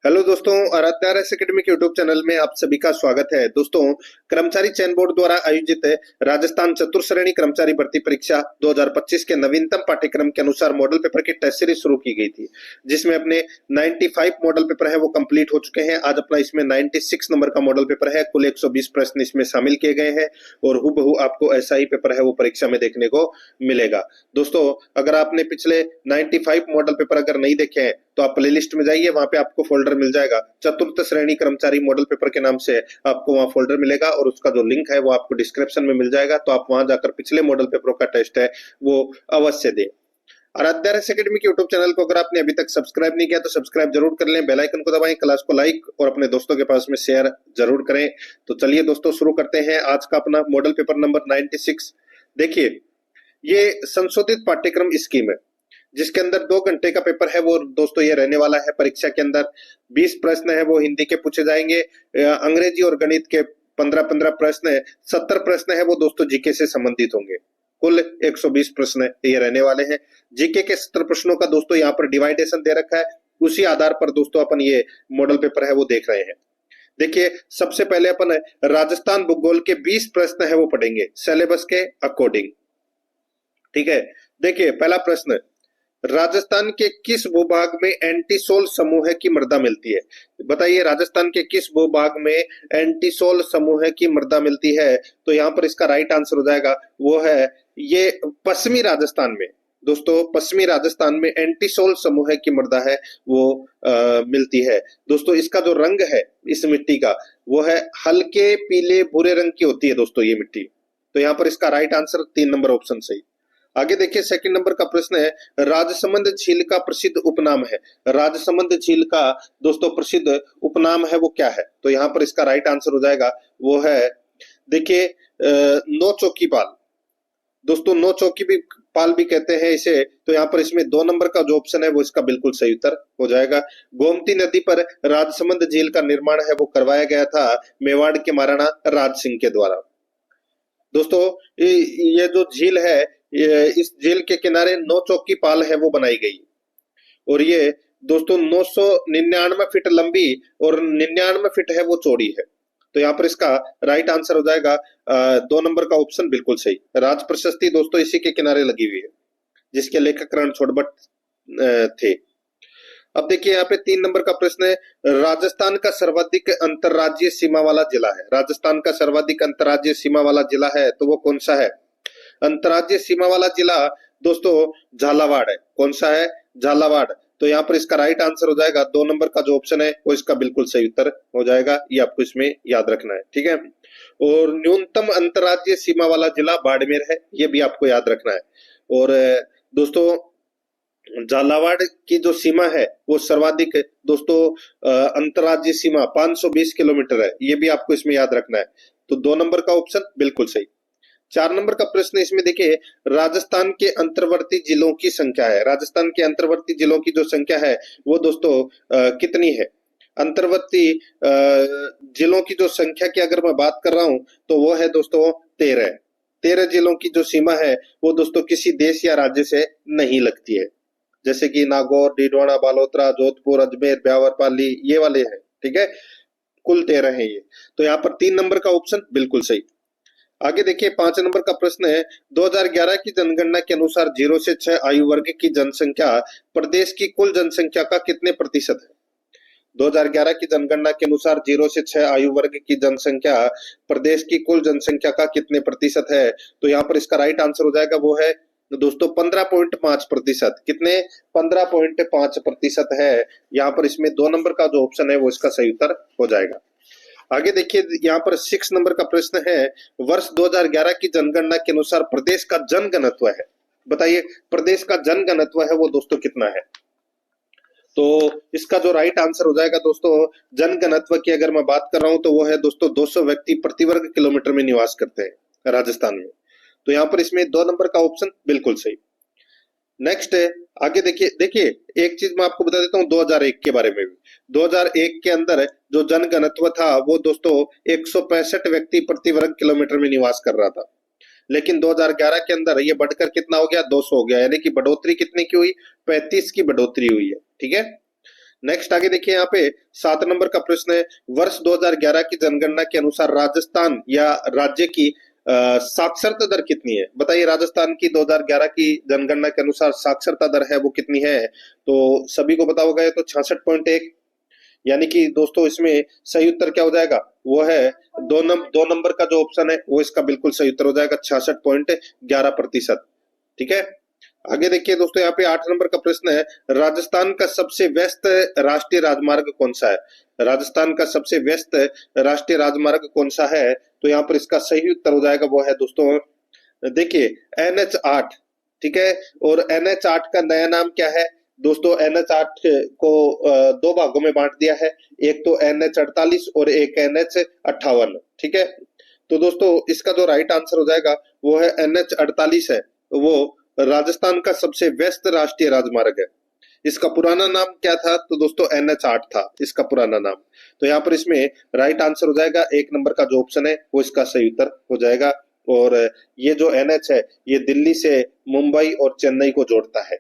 Hello दोस्तों, Aaradhya RS academy के YouTube channel में आप सभी का स्वागत है। दोस्तों, कर्मचारी चयन बोर्ड द्वारा आयोजित राजस्थान चतुर्श्रेणी कर्मचारी भर्ती परीक्षा 2025 के नवीनतम पाठ्यक्रम के अनुसार मॉडल पेपर की टेस्ट सीरीज शुरू की गई थी, जिसमें अपने 95 मॉडल पेपर है वो कंप्लीट हो चुके हैं। आज अपना इसमें 96 नंबर का मॉडल पेपर है। कुल 120 प्रश्न इसमें शामिल किए गए हैं और हूबहू आपको ऐसा ही पेपर है वो परीक्षा में देखने को मिलेगा। दोस्तों, अगर आपने पिछले 95 मॉडल पेपर अगर नहीं देखे हैं तो आप प्लेलिस्ट में जाइए, वहां पे आपको फोल्डर मिल जाएगा चतुर्थ श्रेणी कर्मचारी मॉडल पेपर के नाम से। आपको वहां फोल्डर मिलेगा और उसका जो लिंक है वो आपको डिस्क्रिप्शन में मिल जाएगा, तो आप वहां जाकर पिछले मॉडल पेपरों का टेस्ट है वो अवश्य दें। आराध्या आरएस एकेडमी के यूट्यूब चैनल को अगर आपने अभी तक सब्सक्राइब नहीं किया तो सब्सक्राइब जरूर कर लें, बेल आइकन को दबाएं, क्लास को लाइक और अपने दोस्तों के पास में शेयर जरूर करें। तो चलिए दोस्तों, शुरू करते हैं आज का अपना मॉडल पेपर नंबर 96। देखिए, ये संशोधित पाठ्यक्रम स्कीम है जिसके अंदर 2 घंटे का पेपर है वो दोस्तों ये रहने वाला है। परीक्षा के अंदर 20 प्रश्न है वो हिंदी के पूछे जाएंगे, अंग्रेजी और गणित के 15-15 प्रश्न है, 70 प्रश्न है वो दोस्तों जीके से संबंधित होंगे। कुल 120 प्रश्न ये रहने वाले हैं। जीके के 70 प्रश्नों का दोस्तों यहाँ पर डिवाइडेशन दे रखा है, उसी आधार पर दोस्तों अपन ये मॉडल पेपर है वो देख रहे हैं। देखिए, सबसे पहले अपन राजस्थान भूगोल के 20 प्रश्न है वो पढ़ेंगे सिलेबस के अकॉर्डिंग। ठीक है, देखिए पहला प्रश्न, राजस्थान के किस भूभाग में एंटीसोल समूह की मृदा मिलती है? बताइए, राजस्थान के किस भूभाग में एंटीसोल समूह की मृदा मिलती है? तो यहाँ पर इसका राइट आंसर हो जाएगा वो है ये पश्चिमी राजस्थान में। दोस्तों, पश्चिमी राजस्थान में एंटीसोल समूह की मृदा है वो मिलती है। दोस्तों, इसका जो रंग है इस मिट्टी का वो है हल्के पीले भूरे रंग की होती है दोस्तों ये मिट्टी। तो यहाँ पर इसका राइट आंसर 3 नंबर ऑप्शन सही। आगे देखिए, सेकंड नंबर का प्रश्न है, राजसमंद झील का प्रसिद्ध उपनाम है। राजसमंद झील का दोस्तों प्रसिद्ध उपनाम है वो क्या है? तो यहाँ पर इसका राइट आंसर हो जाएगा वो है, देखिए, नौ चौकी पाल। दोस्तों, नौ चौकी भी पाल भी कहते हैं इसे। तो यहाँ पर इसमें 2 नंबर का जो ऑप्शन है वो इसका बिल्कुल सही उत्तर हो जाएगा। गोमती नदी पर राजसमंद झील का निर्माण है वो करवाया गया था मेवाड़ के महाराणा राज सिंह के द्वारा। दोस्तों, ये जो झील है, इस झील के किनारे 9 चौकी पाल है वो बनाई गई और ये दोस्तों 999 फीट लंबी और 99 फीट है वो चौड़ी है। तो यहाँ पर इसका राइट आंसर हो जाएगा 2 नंबर का ऑप्शन बिल्कुल सही। राज प्रशस्ति दोस्तों इसी के किनारे लगी हुई है, जिसके लेखक रण छोड़ भट्ट थे। अब देखिए, यहाँ पे 3 नंबर का प्रश्न है, राजस्थान का सर्वाधिक अंतरराज्यीय सीमा वाला जिला है। राजस्थान का सर्वाधिक अंतरराज्यीय सीमा वाला जिला है तो वो कौन सा है? अंतरराज्यीय सीमा वाला जिला दोस्तों झालावाड़ है। कौन सा है? झालावाड़। तो यहाँ पर इसका राइट आंसर हो जाएगा 2 नंबर का जो ऑप्शन है वो इसका बिल्कुल सही उत्तर हो जाएगा। ये आपको इसमें याद रखना है, ठीक है। और न्यूनतम अंतरराज्यीय सीमा वाला जिला बाड़मेर है, ये भी आपको याद रखना है। और दोस्तों, झालावाड़ की जो सीमा है वो सर्वाधिक दोस्तों अंतरराज्यीय सीमा 520 किलोमीटर है, ये भी आपको इसमें याद रखना है। तो 2 नंबर का ऑप्शन बिल्कुल सही। 4 नंबर का प्रश्न इसमें देखिए, राजस्थान के अंतर्वर्ती जिलों की संख्या है। राजस्थान के अंतर्वर्ती जिलों की जो संख्या है वो दोस्तों कितनी है? अंतर्वर्ती जिलों की जो संख्या की अगर मैं बात कर रहा हूं तो वो है दोस्तों 13। 13 जिलों की जो सीमा है वो दोस्तों किसी देश या राज्य से नहीं लगती है, जैसे कि नागौर, डीडवाना, बालोतरा, जोधपुर, अजमेर, ब्यावर, पाली, ये वाले हैं, ठीक है। कुल 13 है ये। तो यहाँ पर 3 नंबर का ऑप्शन बिल्कुल सही। आगे देखिए, 5 नंबर का प्रश्न है, 2011 की जनगणना के अनुसार 0 से 6 आयु वर्ग की जनसंख्या प्रदेश की कुल जनसंख्या का कितने प्रतिशत है? 2011 की जनगणना के अनुसार 0 से 6 आयु वर्ग की जनसंख्या प्रदेश की कुल जनसंख्या का कितने प्रतिशत है? तो यहाँ पर इसका राइट आंसर हो जाएगा वो है दोस्तों 15.5%। कितने? 15.5% है। यहाँ पर इसमें 2 नंबर का जो ऑप्शन है वो इसका सही उत्तर हो जाएगा। आगे देखिए, यहाँ पर 6 नंबर का प्रश्न है, वर्ष 2011 की जनगणना के अनुसार प्रदेश का जनघनत्व है। बताइए, प्रदेश का जनघनत्व है वो दोस्तों कितना है? तो इसका जो राइट आंसर हो जाएगा दोस्तों, जनघनत्व की अगर मैं बात कर रहा हूं तो वो है दोस्तों 200 व्यक्ति प्रति वर्ग किलोमीटर में निवास करते हैं राजस्थान में। तो यहाँ पर इसमें 2 नंबर का ऑप्शन बिल्कुल सही। नेक्स्ट है, आगे देखिए एक चीज मैं आपको बता देता हूँ 2001 के बारे में भी। 2001 के अंदर जो जनघनत्व था वो दोस्तों 165 व्यक्ति प्रति वर्ग किलोमीटर में निवास कर रहा था, लेकिन 2011 के अंदर ये बढ़कर कितना हो गया? 200 हो गया, यानी कि बढ़ोतरी कितने की हुई? 35 की बढ़ोतरी हुई है, ठीक है। नेक्स्ट आगे देखिए यहाँ पे 7 नंबर का प्रश्न है, वर्ष 2011 की जनगणना के अनुसार राजस्थान या राज्य की साक्षरता दर कितनी है? बताइए, राजस्थान की 2011 की जनगणना के अनुसार साक्षरता दर है वो कितनी है? तो सभी को पता होगा, ये तो 66.1, यानी कि दोस्तों इसमें सही उत्तर क्या हो जाएगा? वो है 2 नंबर का जो ऑप्शन है वो इसका बिल्कुल सही उत्तर हो जाएगा, 66.11%। ठीक है, आगे देखिए दोस्तों, यहाँ पे 8 नंबर का प्रश्न है, राजस्थान का सबसे व्यस्त राष्ट्रीय राजमार्ग कौन सा है? राजस्थान का सबसे व्यस्त राष्ट्रीय राजमार्ग कौन सा है? तो यहाँ पर इसका सही उत्तर हो जाएगा वो है दोस्तों, देखिए NH8। ठीक है, और NH8 का नया नाम क्या है दोस्तों? NH8 को 2 भागों में बांट दिया है, एक तो NH48 और एक NH58। ठीक है, तो दोस्तों इसका जो राइट आंसर हो जाएगा वो है NH48 है, वो राजस्थान का सबसे व्यस्त राष्ट्रीय राजमार्ग है। इसका पुराना नाम क्या था? तो दोस्तों NH8 था इसका पुराना नाम। तो यहाँ पर इसमें राइट आंसर हो जाएगा 1 नंबर का जो ऑप्शन है वो इसका सही उत्तर हो जाएगा। और ये जो NH है ये दिल्ली से मुंबई और चेन्नई को जोड़ता है।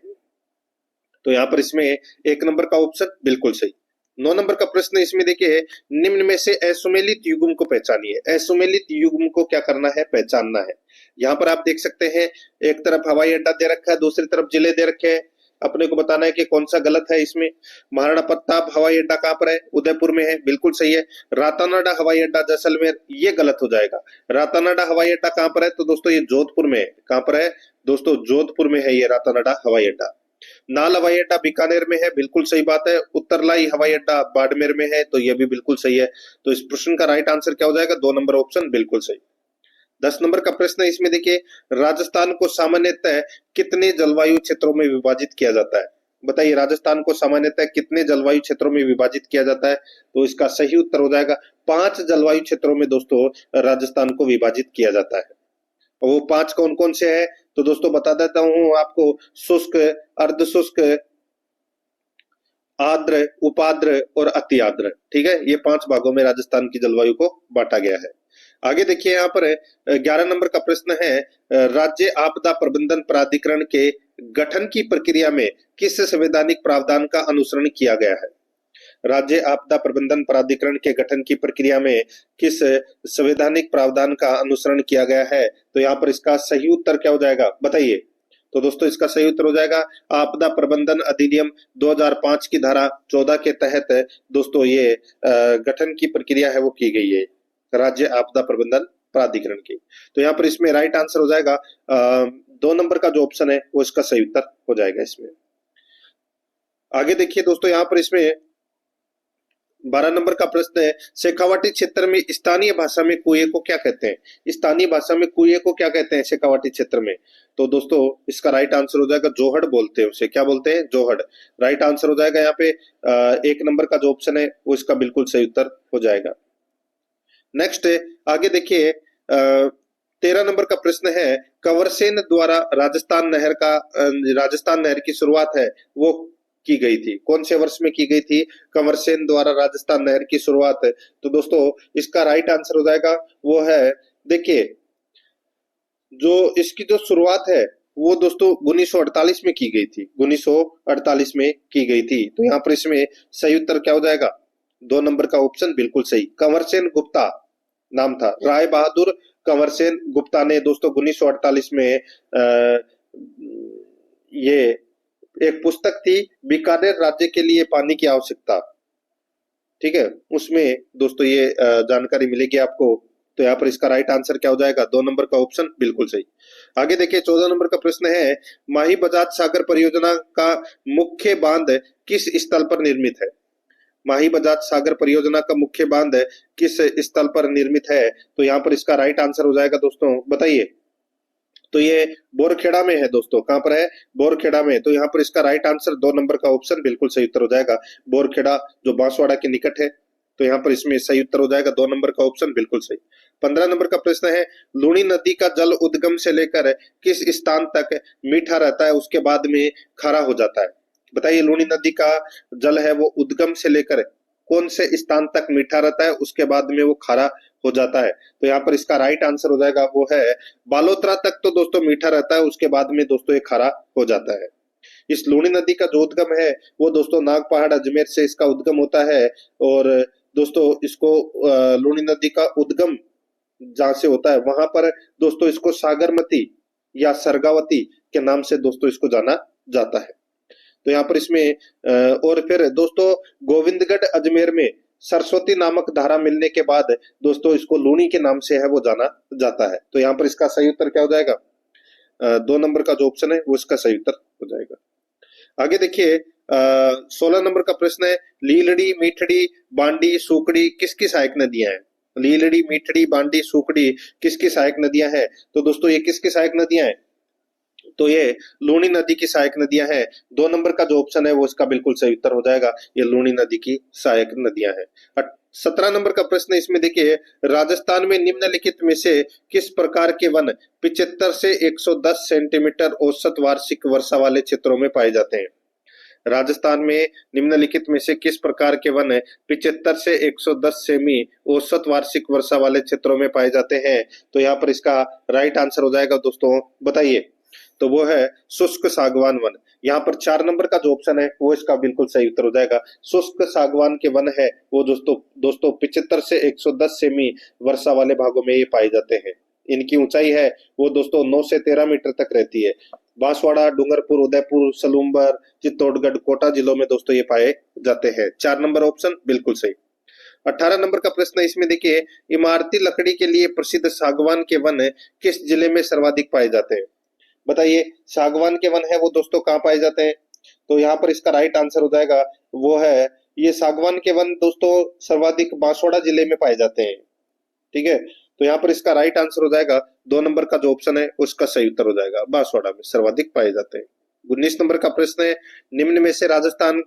तो यहाँ पर इसमें 1 नंबर का ऑप्शन बिल्कुल सही। 9 नंबर का प्रश्न इसमें देखिए, निम्न में से असुमेलित युग्म को पहचानिए। असुमेलित युग्म को क्या करना है? पहचानना है। यहाँ पर आप देख सकते हैं, एक तरफ हवाई अड्डा दे रखा है, दूसरी तरफ जिले दे रखे हैं। अपने को बताना है कि कौन सा गलत है इसमें। महाराणा प्रताप हवाई अड्डा कहाँ पर है? उदयपुर में है, बिल्कुल सही है। रातानाडा हवाई अड्डा जैसलमेर, ये गलत हो जाएगा। रातानाडा हवाई अड्डा कहाँ पर है? तो दोस्तों ये जोधपुर में है। कहाँ पर है दोस्तों? जोधपुर में है ये रातानाडा हवाई अड्डा। नाल हवाई अड्डा बीकानेर में है, बिल्कुल सही बात है। उत्तरलाई हवाई अड्डा बाड़मेर में है, तो यह भी बिल्कुल सही है। तो इस प्रश्न का राइट आंसर क्या हो जाएगा? 2 नंबर ऑप्शन बिल्कुल सही। 10 नंबर का प्रश्न है इसमें देखिए, राजस्थान को सामान्यतः कितने जलवायु क्षेत्रों में विभाजित किया जाता है? बताइए, राजस्थान को सामान्यतः कितने जलवायु क्षेत्रों में विभाजित किया जाता है? तो इसका सही उत्तर हो जाएगा 5 जलवायु क्षेत्रों में दोस्तों राजस्थान को विभाजित किया जाता है। और वो 5 कौन कौन से हैं? तो दोस्तों बता देता हूं आपको, शुष्क, अर्ध शुष्क, आर्द्र, उपाद्र और अति आर्द्र। ठीक है, ये 5 भागों में राजस्थान की जलवायु को बांटा गया है। आगे देखिए, यहाँ पर 11 नंबर का प्रश्न है, राज्य आपदा प्रबंधन प्राधिकरण के गठन की प्रक्रिया में किस संवैधानिक प्रावधान का अनुसरण किया गया है? राज्य आपदा प्रबंधन प्राधिकरण के गठन की प्रक्रिया में किस संवैधानिक प्रावधान का अनुसरण किया गया है? तो यहाँ पर इसका सही उत्तर क्या हो जाएगा? बताइए। तो दोस्तों इसका सही उत्तर हो जाएगा आपदा प्रबंधन अधिनियम 2005 की धारा 14 के तहत दोस्तों ये गठन की प्रक्रिया है वो की गई है, राज्य आपदा प्रबंधन प्राधिकरण की। तो यहाँ पर इसमें राइट आंसर हो जाएगा 2 नंबर का जो ऑप्शन है वो इसका सही उत्तर हो जाएगा इसमें। आगे देखिए दोस्तों, यहाँ पर इसमें 12 नंबर का प्रश्न है, शेखावाटी क्षेत्र में स्थानीय भाषा में कुएं को क्या कहते हैं? स्थानीय भाषा में कुएं को क्या कहते हैं शेखावाटी क्षेत्र में? तो दोस्तों इसका राइट आंसर हो जाएगा जोहड़ बोलते हैं उसे। क्या बोलते हैं? जोहड़। राइट आंसर हो जाएगा यहाँ पे 1 नंबर का जो ऑप्शन है वो इसका बिल्कुल सही उत्तर हो जाएगा। नेक्स्ट आगे देखिए, 13 नंबर का प्रश्न है, कंवरसेन द्वारा राजस्थान नहर की शुरुआत है वो की गई थी, कौन से वर्ष में की गई थी कंवरसेन द्वारा राजस्थान नहर की शुरुआत? तो दोस्तों इसका राइट आंसर हो जाएगा वो है, देखिए जो इसकी जो शुरुआत है वो दोस्तों 1948 में की गई थी, 1948 में की गई थी। तो यहाँ पर इसमें सही उत्तर क्या हो जाएगा? 2 नंबर का ऑप्शन बिल्कुल सही। कंवरसेन गुप्ता नाम था, राय बहादुर कंवरसेन गुप्ता ने दोस्तों 1948 में ये एक पुस्तक थी, बीकानेर राज्य के लिए पानी की आवश्यकता। ठीक है, उसमें दोस्तों ये जानकारी मिलेगी आपको। तो यहाँ पर इसका राइट आंसर क्या हो जाएगा? 2 नंबर का ऑप्शन बिल्कुल सही। आगे देखिए, 14 नंबर का प्रश्न है, माही बजाज सागर परियोजना का मुख्य बांध किस स्थल पर निर्मित है? माही बजाज सागर परियोजना का मुख्य बांध किस स्थल पर निर्मित है? तो यहाँ पर इसका राइट आंसर हो जाएगा दोस्तों, बताइए। तो ये बोरखेड़ा में है दोस्तों। कहां पर है? बोरखेड़ा में। तो यहाँ पर इसका राइट आंसर 2 नंबर का ऑप्शन बिल्कुल सही उत्तर हो जाएगा, बोरखेड़ा जो बांसवाड़ा के निकट है। तो यहाँ पर इसमें सही उत्तर हो जाएगा 2 नंबर का ऑप्शन बिल्कुल सही। 15 नंबर का प्रश्न है, लूणी नदी का जल उद्गम से लेकर किस स्थान तक मीठा रहता है उसके बाद में खारा हो जाता है? बताइए, लूणी नदी का जल है वो उद्गम से लेकर कौन से स्थान तक मीठा रहता है उसके बाद में वो खारा हो जाता है? तो यहाँ पर इसका राइट आंसर हो जाएगा वो है बालोतरा तक तो दोस्तों मीठा रहता है, उसके बाद में दोस्तों ये खारा हो जाता है। इस लूनी नदी का जो उद्गम है वो दोस्तों नाग पहाड़ अजमेर से इसका उद्गम होता है। और दोस्तों इसको लूनी नदी का उद्गम जहां से होता है वहां पर दोस्तों इसको सागरमती या सरगावती के नाम से दोस्तों इसको जाना जाता है। तो यहाँ पर इसमें और फिर दोस्तों गोविंदगढ़ अजमेर में सरस्वती नामक धारा मिलने के बाद दोस्तों इसको लूनी के नाम से है वो जाना जाता है। तो यहाँ पर इसका सही उत्तर क्या हो जाएगा? 2 नंबर का जो ऑप्शन है वो इसका सही उत्तर हो जाएगा। आगे देखिए 16 नंबर का प्रश्न है, लीलड़ी, मीठड़ी, बांडी, सूकड़ी किसकी सहायक नदियां हैं? लीलड़ी, मीठड़ी, बांडी, सूकड़ी किसकी सहायक नदियां हैं? तो दोस्तों ये किसकी सहायक नदियां हैं? तो ये लूनी नदी की सहायक नदियां हैं। 2 नंबर का जो ऑप्शन है वो इसका बिल्कुल सही उत्तर हो जाएगा, ये लूनी नदी की सहायक नदियां हैं। 17 नंबर का प्रश्न इसमें देखिए, राजस्थान में निम्नलिखित में से किस प्रकार के वन 75 से 110 सेंटीमीटर औसत वार्षिक वर्षा वाले क्षेत्रों में पाए जाते हैं? राजस्थान में निम्नलिखित में से किस प्रकार के वन 75 से 110 सेमी औसत वार्षिक वर्षा वाले क्षेत्रों में पाए जाते हैं? तो यहाँ पर इसका राइट आंसर हो जाएगा दोस्तों, बताइए। तो वो है शुष्क सागवान वन। यहाँ पर 4 नंबर का जो ऑप्शन है वो इसका बिल्कुल सही उत्तर हो जाएगा। शुष्क सागवान के वन है वो दोस्तों 75 से 110 सेमी वर्षा वाले भागों में ये पाए जाते हैं। इनकी ऊंचाई है वो दोस्तों 9 से 13 मीटर तक रहती है। बांसवाड़ा, डूंगरपुर, उदयपुर, सलूम्बर, चित्तौड़गढ़, कोटा जिलों में दोस्तों ये पाए जाते हैं। 4 नंबर ऑप्शन बिल्कुल सही। 18 नंबर का प्रश्न इसमें देखिए, इमारती लकड़ी के लिए प्रसिद्ध सागवान के वन किस जिले में सर्वाधिक पाए जाते हैं? बताइए, सागवान के वन है वो दोस्तों कहाँ पाए जाते हैं? तो यहाँ पर इसका राइट आंसर हो जाएगा वो है, ये सागवान के वन दोस्तों सर्वाधिक बांसवाड़ा जिले में पाए जाते हैं। ठीक है, तो यहाँ पर इसका राइट आंसर हो जाएगा 2 नंबर का जो ऑप्शन है उसका सही उत्तर हो जाएगा, बांसवाड़ा में सर्वाधिक पाए जाते हैं। 19 नंबर का प्रश्न है, निम्न में से राजस्थान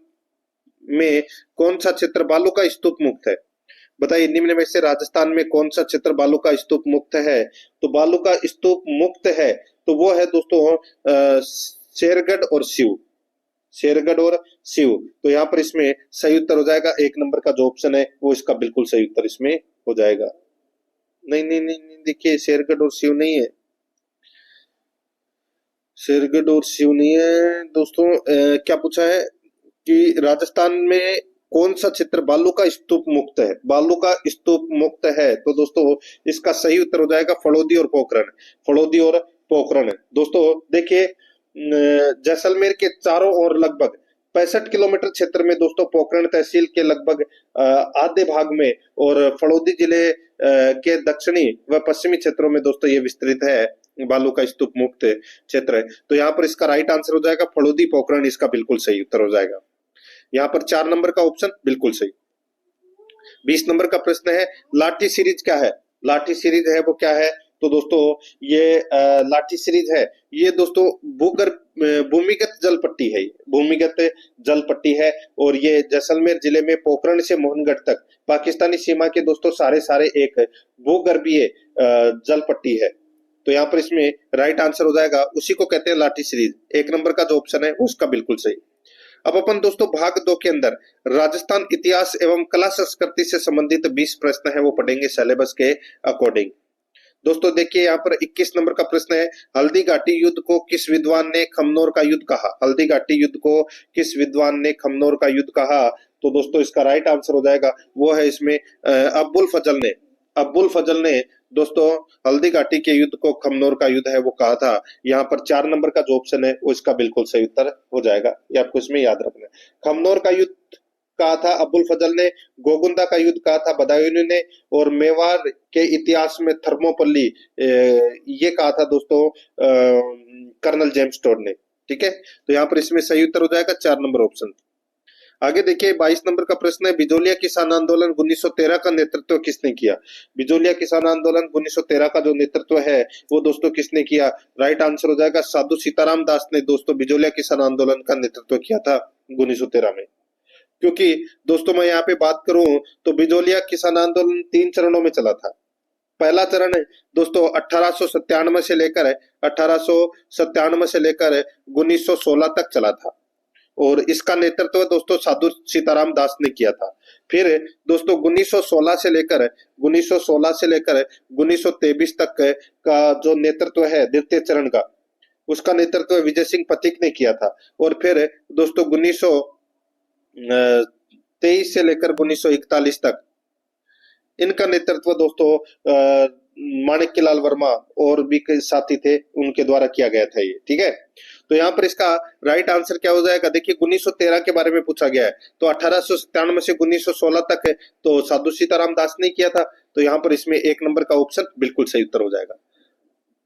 में कौन सा क्षेत्र बालू का स्तूप मुक्त है? बताइए, निम्न में से राजस्थान में कौन सा क्षेत्र बालू का स्तूप मुक्त है? तो बालू का स्तूप मुक्त है तो वो है दोस्तों शेरगढ़ और सिव। शेरगढ़ और सिव। तो यहाँ पर इसमें सही उत्तर हो जाएगा 1 नंबर का जो ऑप्शन है वो इसका बिल्कुल सही उत्तर इसमें हो जाएगा। नहीं नहीं नहीं, नहीं देखिए, शेरगढ़ और सिव नहीं है, शेरगढ़ और सिव नहीं है दोस्तों। क्या पूछा है कि राजस्थान में कौन सा क्षेत्र बालू का स्तूप मुक्त है? बालू का स्तूप मुक्त है तो दोस्तों इसका सही उत्तर हो जाएगा फड़ौदी और पोखरण। फड़ौदी और पोखरण। दोस्तों देखिए, जैसलमेर के चारों ओर लगभग 65 किलोमीटर क्षेत्र में दोस्तों पोखरण तहसील के लगभग आधे भाग में और फड़ौदी जिले के दक्षिणी व पश्चिमी क्षेत्रों में दोस्तों ये विस्तृत है बालू का स्तूप मुक्त क्षेत्र है। तो यहाँ पर इसका राइट आंसर हो जाएगा फड़ौदी पोखरण, इसका बिल्कुल सही उत्तर हो जाएगा। यहाँ पर 4 नंबर का ऑप्शन बिल्कुल सही। 20 नंबर का प्रश्न है, लाठी सीरीज क्या है? लाठी सीरीज है वो क्या है? तो दोस्तों ये लाठी सीरीज है ये दोस्तों भूमिगत जल पट्टी है, भूमिगत जल पट्टी है और ये जैसलमेर जिले में पोखरण से मोहनगढ़ तक पाकिस्तानी सीमा के दोस्तों सारे एक भूगर्भीय जल पट्टी है। तो यहाँ पर इसमें राइट आंसर हो जाएगा, उसी को कहते हैं लाठी सीरीज। 1 नंबर का जो ऑप्शन है उसका बिल्कुल सही। अब अपन दोस्तों भाग 2 के अंदर राजस्थान इतिहास एवं कला संस्कृति से संबंधित 20 प्रश्न है वो पढ़ेंगे सिलेबस के अकॉर्डिंग। दोस्तों देखिए, यहाँ पर 21 नंबर का प्रश्न है, हल्दी घाटी युद्ध को किस विद्वान ने खमनोर का युद्ध कहा? हल्दी घाटी युद्ध को किस विद्वान ने खमनोर का युद्ध कहा? तो दोस्तों इसका राइट आंसर हो जाएगा वो है इसमें अब्बुल फजल ने। अब्बुल फजल ने दोस्तों हल्दी घाटी के युद्ध को खमनोर का युद्ध है वो कहा था। यहाँ पर 4 नंबर का जो ऑप्शन है वो इसका बिल्कुल सही उत्तर हो जाएगा, ये आपको इसमें याद रखना है। खमनोर का युद्ध कहा था अब्बुल फजल ने, गोगुंदा का युद्ध कहा था बदायूं ने और मेवाड़ के इतिहास में थर्मोपल्ली ये कहा था दोस्तों कर्नल जेम्स टोड ने। ठीक है, तो यहाँ पर इसमें सही उत्तर हो जाएगा 4 नंबर ऑप्शन। आगे देखिए 22 नंबर का प्रश्न है, बिजोलिया किसान आंदोलन 1913 का नेतृत्व किसने किया? बिजोलिया किसान आंदोलन 1913 का जो नेतृत्व है वो दोस्तों किसने किया? राइट आंसर हो जाएगा साधु सीताराम दास ने दोस्तों बिजोलिया किसान आंदोलन का नेतृत्व किया था 1913 में। क्योंकि दोस्तों मैं यहाँ पे बात करूं तो बिजोलिया किसान आंदोलन 3 चरणों में चला था। पहला चरण दोस्तों 1897 से लेकर 1916 तक चला था और इसका नेतृत्व दोस्तों साधु सीताराम दास ने किया था। फिर दोस्तों 1916 से लेकर 1923 तक का जो नेतृत्व है द्वितीय चरण का उसका नेतृत्व विजय सिंह पथिक ने किया था। और फिर दोस्तों 1923 से लेकर 1941 तक इनका नेतृत्व दोस्तों माणिक्य लाल वर्मा और भी कई साथी थे, उनके द्वारा किया गया था ये। ठीक है, तो यहाँ पर इसका राइट आंसर क्या हो जाएगा? देखिए 1913 के बारे में पूछा गया है, तो 1897 से 1916 तक तो साधु सीताराम दास ने किया था, तो यहाँ पर इसमें 1 नंबर का ऑप्शन बिल्कुल सही उत्तर हो जाएगा।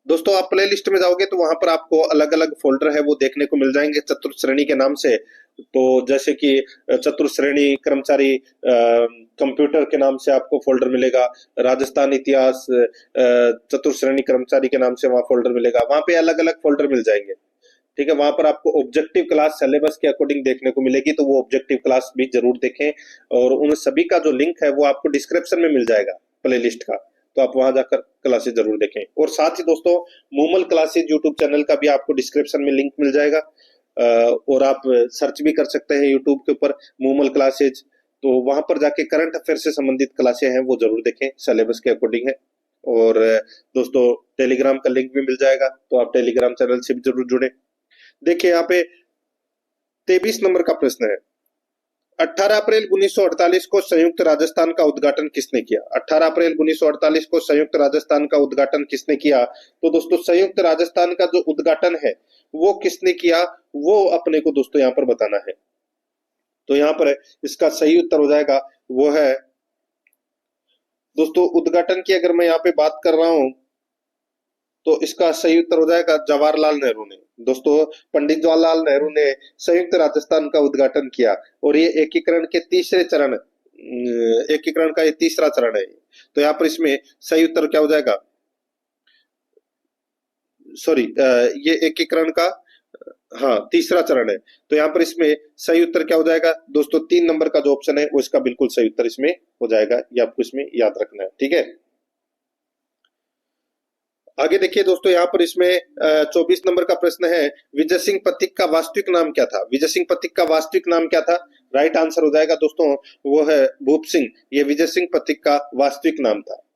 दोस्तों आप प्ले लिस्ट में जाओगे तो वहां पर आपको अलग अलग फोल्डर है वो देखने को मिल जाएंगे चतुर्थ श्रेणी के नाम से। तो जैसे कि चतुर्थ श्रेणी कर्मचारी कंप्यूटर के नाम से आपको फोल्डर मिलेगा, राजस्थान इतिहास चतुर्थ श्रेणी कर्मचारी के नाम से वहां फोल्डर मिलेगा, वहां पे अलग अलग फोल्डर मिल जाएंगे। ठीक है, वहां पर आपको ऑब्जेक्टिव क्लास सिलेबस के अकॉर्डिंग देखने को मिलेगी, तो वो ऑब्जेक्टिव क्लास भी जरूर देखें। और उन सभी का जो लिंक है वो आपको डिस्क्रिप्शन में मिल जाएगा प्ले लिस्ट का, तो आप वहां जाकर क्लासेस जरूर देखें। और साथ ही दोस्तों मूमल क्लासेस यूट्यूब चैनल का भी आपको डिस्क्रिप्शन में लिंक मिल जाएगा, और आप सर्च भी कर सकते हैं यूट्यूब के ऊपर मूमल क्लासेज, तो वहां पर जाके करंट अफेयर से संबंधित क्लासें हैं वो जरूर देखें, सिलेबस के अकॉर्डिंग है। और दोस्तों टेलीग्राम का लिंक भी मिल जाएगा, तो आप टेलीग्राम चैनल से भी जरूर जुड़े। देखिए यहाँ पे 23 नंबर का प्रश्न है, 18 अप्रैल 1948 को संयुक्त राजस्थान का उद्घाटन किसने किया? 18 अप्रैल 1948 को संयुक्त राजस्थान का उद्घाटन किसने किया? तो दोस्तों संयुक्त राजस्थान का जो उद्घाटन है वो किसने किया, वो अपने को दोस्तों यहाँ पर बताना है। तो यहाँ पर इसका सही उत्तर हो जाएगा वो है दोस्तों, उद्घाटन की अगर मैं यहाँ पे बात कर रहा हूं तो इसका सही उत्तर हो जाएगा जवाहरलाल नेहरू ने। दोस्तों पंडित जवाहरलाल नेहरू ने संयुक्त राजस्थान का उद्घाटन किया, और ये एकीकरण के तीसरे चरण, एकीकरण का ये तीसरा चरण है। तो यहाँ पर इसमें सही उत्तर क्या हो जाएगा? सॉरी, ये एकीकरण का हाँ तीसरा चरण है, तो यहाँ पर इसमें सही उत्तर क्या हो जाएगा दोस्तों? 3 नंबर का जो ऑप्शन है वो इसका बिल्कुल सही उत्तर इसमें हो जाएगा, ये आपको इसमें याद रखना है। ठीक है, आगे देखिए दोस्तों यहाँ पर इसमें 24 नंबर का प्रश्न है, विजय सिंह पथिक का वास्तविक नाम क्या था? विजय सिंह पथिक का वास्तविक नाम क्या था? राइट आंसर हो जाएगा दोस्तों वो है भूप सिंह, ये विजय सिंह पथिक का वास्तविक नाम था।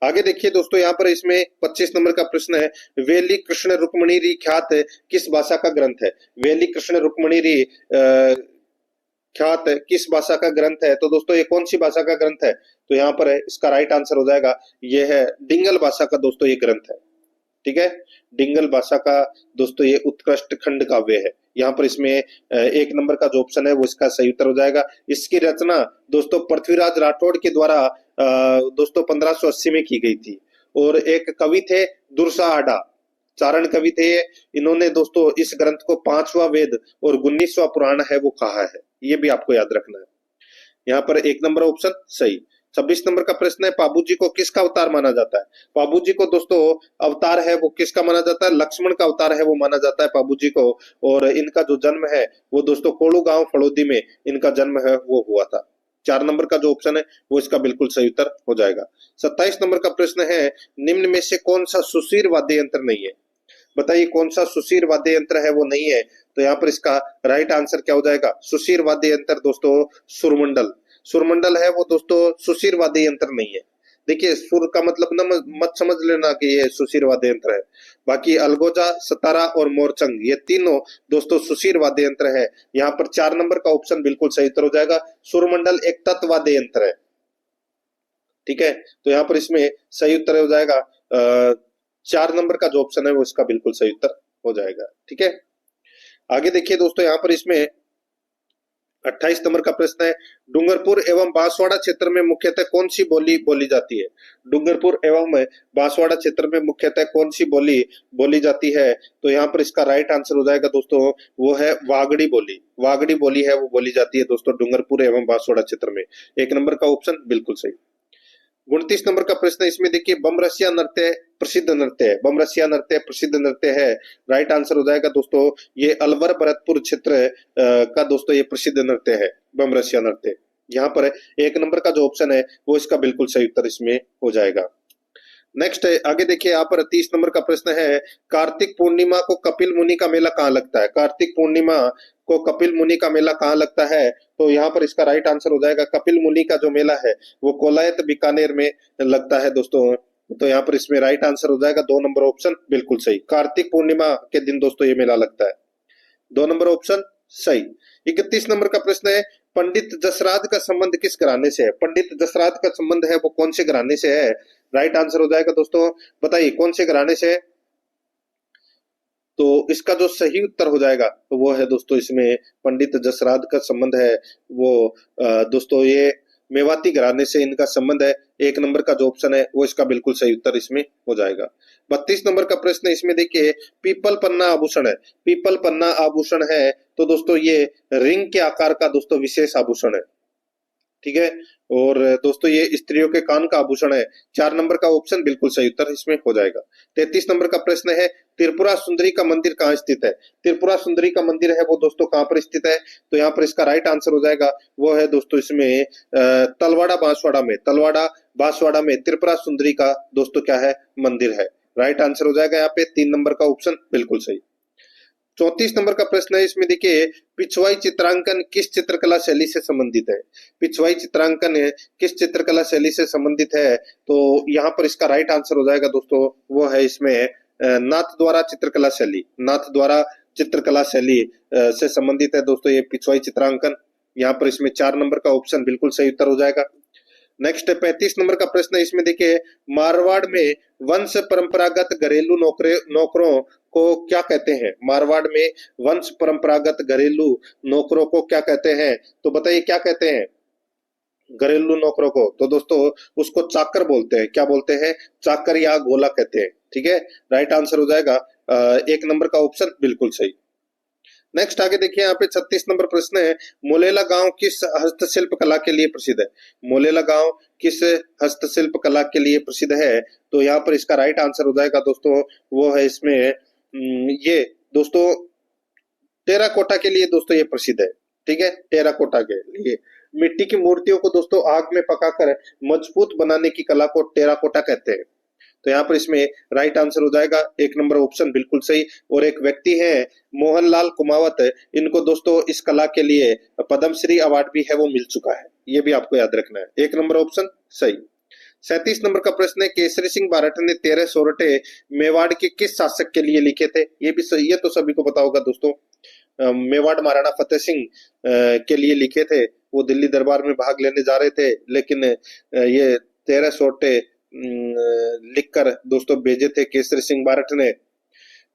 आगे देखिए दोस्तों यहाँ पर इसमें 25 नंबर का प्रश्न है, वेली कृष्ण रुक्मणी री ख्यात किस भाषा का ग्रंथ है? वेली कृष्ण रुक्मणी री ख्यात किस भाषा का ग्रंथ है? तो दोस्तों ये कौन सी भाषा का ग्रंथ है? तो यहाँ पर है इसका राइट आंसर हो जाएगा ये है डिंगल भाषा का दोस्तों ये ग्रंथ है। ठीक है, डिंगल भाषा का दोस्तों ये उत्कृष्ट खंड काव्य है। यहाँ पर इसमें 1 नंबर का जो ऑप्शन है वो इसका सही उत्तर हो जाएगा। इसकी रचना दोस्तों पृथ्वीराज राठौड़ के द्वारा दोस्तों 1580 में की गई थी, और एक कवि थे दुर्सा आडा, चारण कवि थे, इन्होंने दोस्तों इस ग्रंथ को 5वां वेद और 19वां पुराण है वो कहा है, ये भी आपको याद रखना है। यहाँ पर 1 नंबर ऑप्शन सही। 26 नंबर का प्रश्न है, पाबूजी को किसका अवतार माना जाता है? पाबूजी को दोस्तों अवतार है वो किसका माना जाता है? लक्ष्मण का अवतार है वो माना जाता है पाबूजी को, और इनका जो जन्म है वो दोस्तों कोड़ू गांव फड़ोदी में इनका जन्म है वो हुआ था। 4 नंबर का जो ऑप्शन है वो इसका बिल्कुल सही उत्तर हो जाएगा। 27 नंबर का प्रश्न है, निम्न में से कौन सा सुशीर वाद्य यंत्र नहीं है? बताइए कौन सा सुशीर वाद्य यंत्र है वो नहीं है? तो यहाँ पर इसका राइट आंसर क्या हो जाएगा? सुशीर वाद्य यंत्र दोस्तों सुरमंडल, सुरमंडल है वो दोस्तों सुशीर वाद्य यंत्र नहीं है। देखिए सुर का मतलब ना मत समझ लेना कि ये सुशीर वाद्य यंत्र है, बाकी अलगोजा, सतारा और मोरचंग ये तीनों दोस्तों सुशीर वाद्य यंत्र है। यहाँ पर 4 नंबर का ऑप्शन बिल्कुल सही उत्तर हो जाएगा, सुरमंडल एक तत्वाद्य यंत्र है। ठीक है, तो यहाँ पर इसमें सही उत्तर हो जाएगा 4 नंबर का जो ऑप्शन है वो इसका बिल्कुल सही उत्तर हो जाएगा। ठीक है, आगे देखिए दोस्तों यहाँ पर इसमें 28 नंबर का प्रश्न है, डूंगरपुर एवं बांसवाड़ा क्षेत्र में मुख्यतः कौन सी बोली बोली जाती है? डूंगरपुर एवं बांसवाड़ा क्षेत्र में मुख्यतः कौन सी बोली बोली जाती है? तो यहाँ पर इसका राइट आंसर हो जाएगा दोस्तों वो है वागड़ी बोली, वागड़ी बोली है वो बोली जाती है दोस्तों डूंगरपुर एवं बांसवाड़ा क्षेत्र में। 1 नंबर का ऑप्शन बिल्कुल सही। 29 नंबर का प्रश्न इसमें देखिए, बमरसिया नृत्य प्रसिद्ध नृत्य है, बमरसिया नृत्य प्रसिद्ध नृत्य है। राइट आंसर हो जाएगा दोस्तों ये अलवर भरतपुर क्षेत्र का दोस्तों ये प्रसिद्ध नृत्य है बमरसिया नृत्य। यहाँ पर 1 नंबर का जो ऑप्शन है वो इसका बिल्कुल सही उत्तर इसमें हो जाएगा। नेक्स्ट आगे देखिए यहाँ पर 30 नंबर का प्रश्न है, कार्तिक पूर्णिमा को कपिल मुनि का मेला कहाँ लगता है? कार्तिक पूर्णिमा को कपिल मुनि का मेला कहाँ लगता है? तो यहाँ पर इसका राइट आंसर हो जाएगा कपिल मुनि का जो मेला है वो कोलायत बीकानेर में लगता है दोस्तों, तो यहाँ पर इसमें राइट आंसर हो जाएगा 2 नंबर ऑप्शन बिल्कुल सही। कार्तिक पूर्णिमा के दिन दोस्तों ये मेला लगता है। 2 नंबर ऑप्शन सही। 31 नंबर का प्रश्न है, पंडित जसराज का संबंध किस घराने से है? पंडित जसराज का संबंध है वो कौन से घराने से है? राइट आंसर हो जाएगा दोस्तों, बताइए कौन से घराने से है? तो इसका जो सही उत्तर हो जाएगा तो वो है दोस्तों, इसमें पंडित जसराज का संबंध है वो दोस्तों ये मेवाती घराने से इनका संबंध है। 1 नंबर का जो ऑप्शन है वो इसका बिल्कुल सही उत्तर इसमें हो जाएगा। 32 नंबर का प्रश्न है, इसमें देखिए पीपल पन्ना आभूषण है। पीपल पन्ना आभूषण है तो दोस्तों ये रिंग के आकार का दोस्तों विशेष आभूषण है, ठीक है। और दोस्तों ये स्त्रियों के कान का आभूषण है। 4 नंबर का ऑप्शन बिल्कुल सही उत्तर इसमें हो जाएगा। 33 नंबर का प्रश्न है, त्रिपुरा सुंदरी का मंदिर कहाँ स्थित है? त्रिपुरा सुंदरी का मंदिर है वो दोस्तों कहाँ पर स्थित है? तो यहाँ पर इसका राइट आंसर हो जाएगा वो है दोस्तों इसमें तलवाड़ा बांसवाड़ा में। तलवाड़ा बांसवाड़ा में त्रिपुरा सुंदरी का दोस्तों क्या है? मंदिर है। राइट आंसर हो जाएगा यहाँ पे 3 नंबर का ऑप्शन बिल्कुल सही। 34 नंबर का प्रश्न है, इसमें देखिए पिछवाई चित्रांकन किस चित्रकला शैली से संबंधित है? पिछवाई चित्रांकन किस चित्रकला शैली से संबंधित है? तो यहाँ पर इसका राइट आंसर हो जाएगा दोस्तों वो है इसमें नाथ द्वारा चित्रकला शैली। नाथ द्वारा चित्रकला शैली से संबंधित है दोस्तों ये पिछवाई चित्रांकन। यहाँ पर इसमें 4 नंबर का ऑप्शन बिल्कुल सही उत्तर हो जाएगा। नेक्स्ट 35 नंबर का प्रश्न है, इसमें देखिए मारवाड़ में वंश परंपरागत घरेलू नौकरों को क्या कहते हैं? मारवाड़ में वंश परंपरागत घरेलू नौकरों को क्या कहते हैं? तो बताइए क्या कहते हैं घरेलू नौकरों को? तो दोस्तों उसको चाकर बोलते हैं। क्या बोलते हैं? चाकर या गोला कहते हैं, ठीक है। राइट आंसर हो जाएगा 1 नंबर का ऑप्शन बिल्कुल सही। नेक्स्ट आगे देखिए यहाँ पे 36 नंबर प्रश्न है, मोलेला गांव किस हस्तशिल्प कला के लिए प्रसिद्ध है? मोलेला गांव किस हस्तशिल्प कला के लिए प्रसिद्ध है? तो यहाँ पर इसका राइट आंसर हो जाएगा दोस्तों वो है इसमें ये दोस्तों टेराकोटा के लिए दोस्तों ये प्रसिद्ध है, ठीक है। टेराकोटा के लिए मिट्टी की मूर्तियों को दोस्तों आग में पकाकर मजबूत बनाने की कला को टेराकोटा कहते हैं। तो यहाँ पर इसमें राइट आंसर हो जाएगा 1 नंबर ऑप्शन बिल्कुल सही। और एक व्यक्ति है मोहनलाल कुमावत, इनको दोस्तों इस कला के लिए पद्मश्री अवार्ड भी है वो मिल चुका है, ये भी आपको याद रखना है। 1 नंबर ऑप्शन सही। 37 नंबर का प्रश्न है, केसरी सिंह बारठ ने 13 सोरठे मेवाड़ के किस शासक के लिए लिखे थे? ये भी सही, ये तो सभी को पता होगा दोस्तों। मेवाड़ महाराणा फतेह सिंह के लिए लिखे थे। वो दिल्ली दरबार में भाग लेने जा रहे थे, लेकिन ये 13 सोरठे लिखकर दोस्तों भेजे थे केसरी सिंह बारठ ने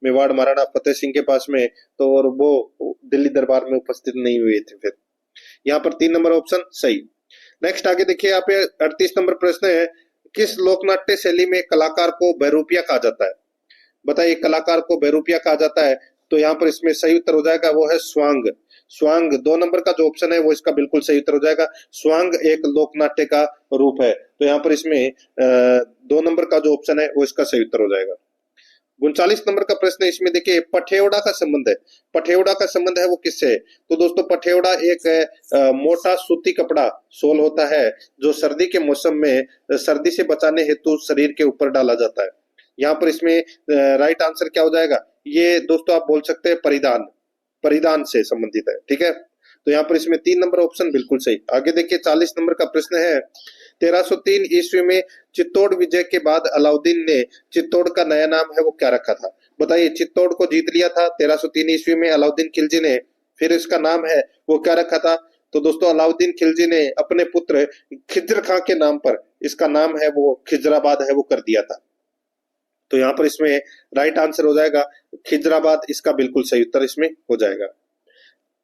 मेवाड़ महाराणा फतेह सिंह के पास में, तो और वो दिल्ली दरबार में उपस्थित नहीं हुए थे। फिर यहाँ पर 3 नंबर ऑप्शन सही। नेक्स्ट आगे देखिए यहाँ पे 38 नंबर प्रश्न है, किस लोकनाट्य शैली में कलाकार को बहरूपिया कहा जाता है? बताइए कलाकार को बहरूपिया कहा जाता है? तो यहाँ पर इसमें सही उत्तर हो जाएगा वो है स्वांग। स्वांग 2 नंबर का जो ऑप्शन है वो इसका बिल्कुल सही उत्तर हो जाएगा। स्वांग एक लोकनाट्य का रूप है। तो यहाँ पर इसमें 2 नंबर का जो ऑप्शन है वो इसका सही उत्तर हो जाएगा। 39 नंबर का प्रश्न है, इसमें देखिए पठेवड़ा का संबंध है। पठेवड़ा का संबंध है वो किससे? तो दोस्तों पठेवड़ा एक मोटा सूती कपड़ा सोल होता है जो सर्दी के मौसम में सर्दी से बचाने हेतु शरीर के ऊपर डाला जाता है। यहाँ पर इसमें राइट आंसर क्या हो जाएगा? ये दोस्तों आप बोल सकते हैं परिधान, परिधान से संबंधित है, ठीक है। तो यहाँ पर इसमें 3 नंबर ऑप्शन बिल्कुल सही। आगे देखिए 40 नंबर का प्रश्न है, 1303 ईस्वी में चित्तौड़ विजय के बाद अलाउद्दीन ने चित्तौड़ का नया नाम है वो क्या रखा था? बताइए चित्तौड़ को जीत लिया था 1303 ईस्वी में अलाउद्दीन खिलजी ने, फिर इसका नाम है वो क्या रखा था? तो दोस्तों अलाउद्दीन खिलजी ने अपने पुत्र खिज्र खां के नाम पर इसका नाम है वो खिजराबाद है वो कर दिया था। तो यहाँ पर इसमें राइट आंसर हो जाएगा खिजराबाद, इसका बिल्कुल सही उत्तर इसमें हो जाएगा।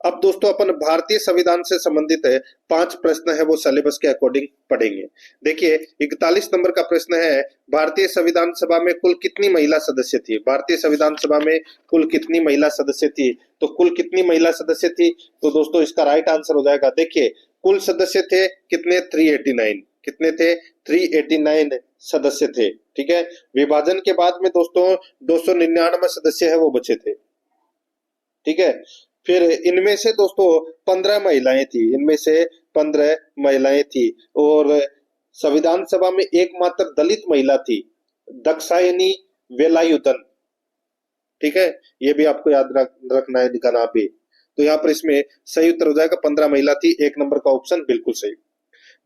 अब दोस्तों अपन भारतीय संविधान से संबंधित 5 प्रश्न है वो सिलेबस के अकॉर्डिंग पढ़ेंगे। देखिए 41 नंबर का प्रश्न है, भारतीय संविधान सभा में कुल कितनी महिला सदस्य थी? भारतीय संविधान सभा में कुल कितनी महिला सदस्य थी? तो कुल कितनी महिला सदस्य थी? तो दोस्तों इसका राइट आंसर हो जाएगा, देखिए कुल सदस्य थे कितने? 389। कितने थे? 389 सदस्य थे, ठीक है। विभाजन के बाद में दोस्तों 299 सदस्य है वो बचे थे, ठीक है। फिर इनमें से दोस्तों 15 महिलाएं थी, इनमें से 15 महिलाएं थी। और संविधान सभा में एकमात्र दलित महिला थी, दक्षायनी वेलायुधन, ठीक है। ये भी आपको याद रखना है, निकालना भी। तो यहाँ पर इसमें सही उत्तर हो जाएगा 15 महिला थी। 1 नंबर का ऑप्शन बिल्कुल सही।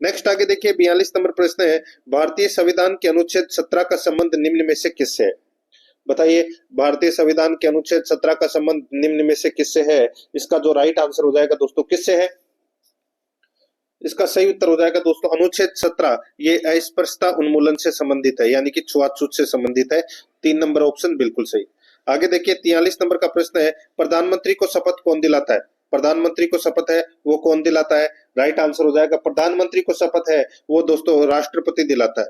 नेक्स्ट आगे देखिए 42 नंबर प्रश्न है, भारतीय संविधान के अनुच्छेद 17 का संबंध निम्न में से किससे है? बताइए, भारतीय संविधान के अनुच्छेद 17 का संबंध निम्न में से किससे है? इसका जो राइट आंसर हो जाएगा दोस्तों किससे है? इसका सही उत्तर हो जाएगा दोस्तों अनुच्छेद 17, ये अस्पृश्यता उन्मूलन से संबंधित है, यानी कि छुआछूत से संबंधित है। 3 नंबर ऑप्शन बिल्कुल सही। आगे देखिए 43 नंबर का प्रश्न है, प्रधानमंत्री को शपथ कौन दिलाता है? प्रधानमंत्री को शपथ है वो कौन दिलाता है? राइट आंसर हो जाएगा प्रधानमंत्री को शपथ है वो दोस्तों राष्ट्रपति दिलाता है,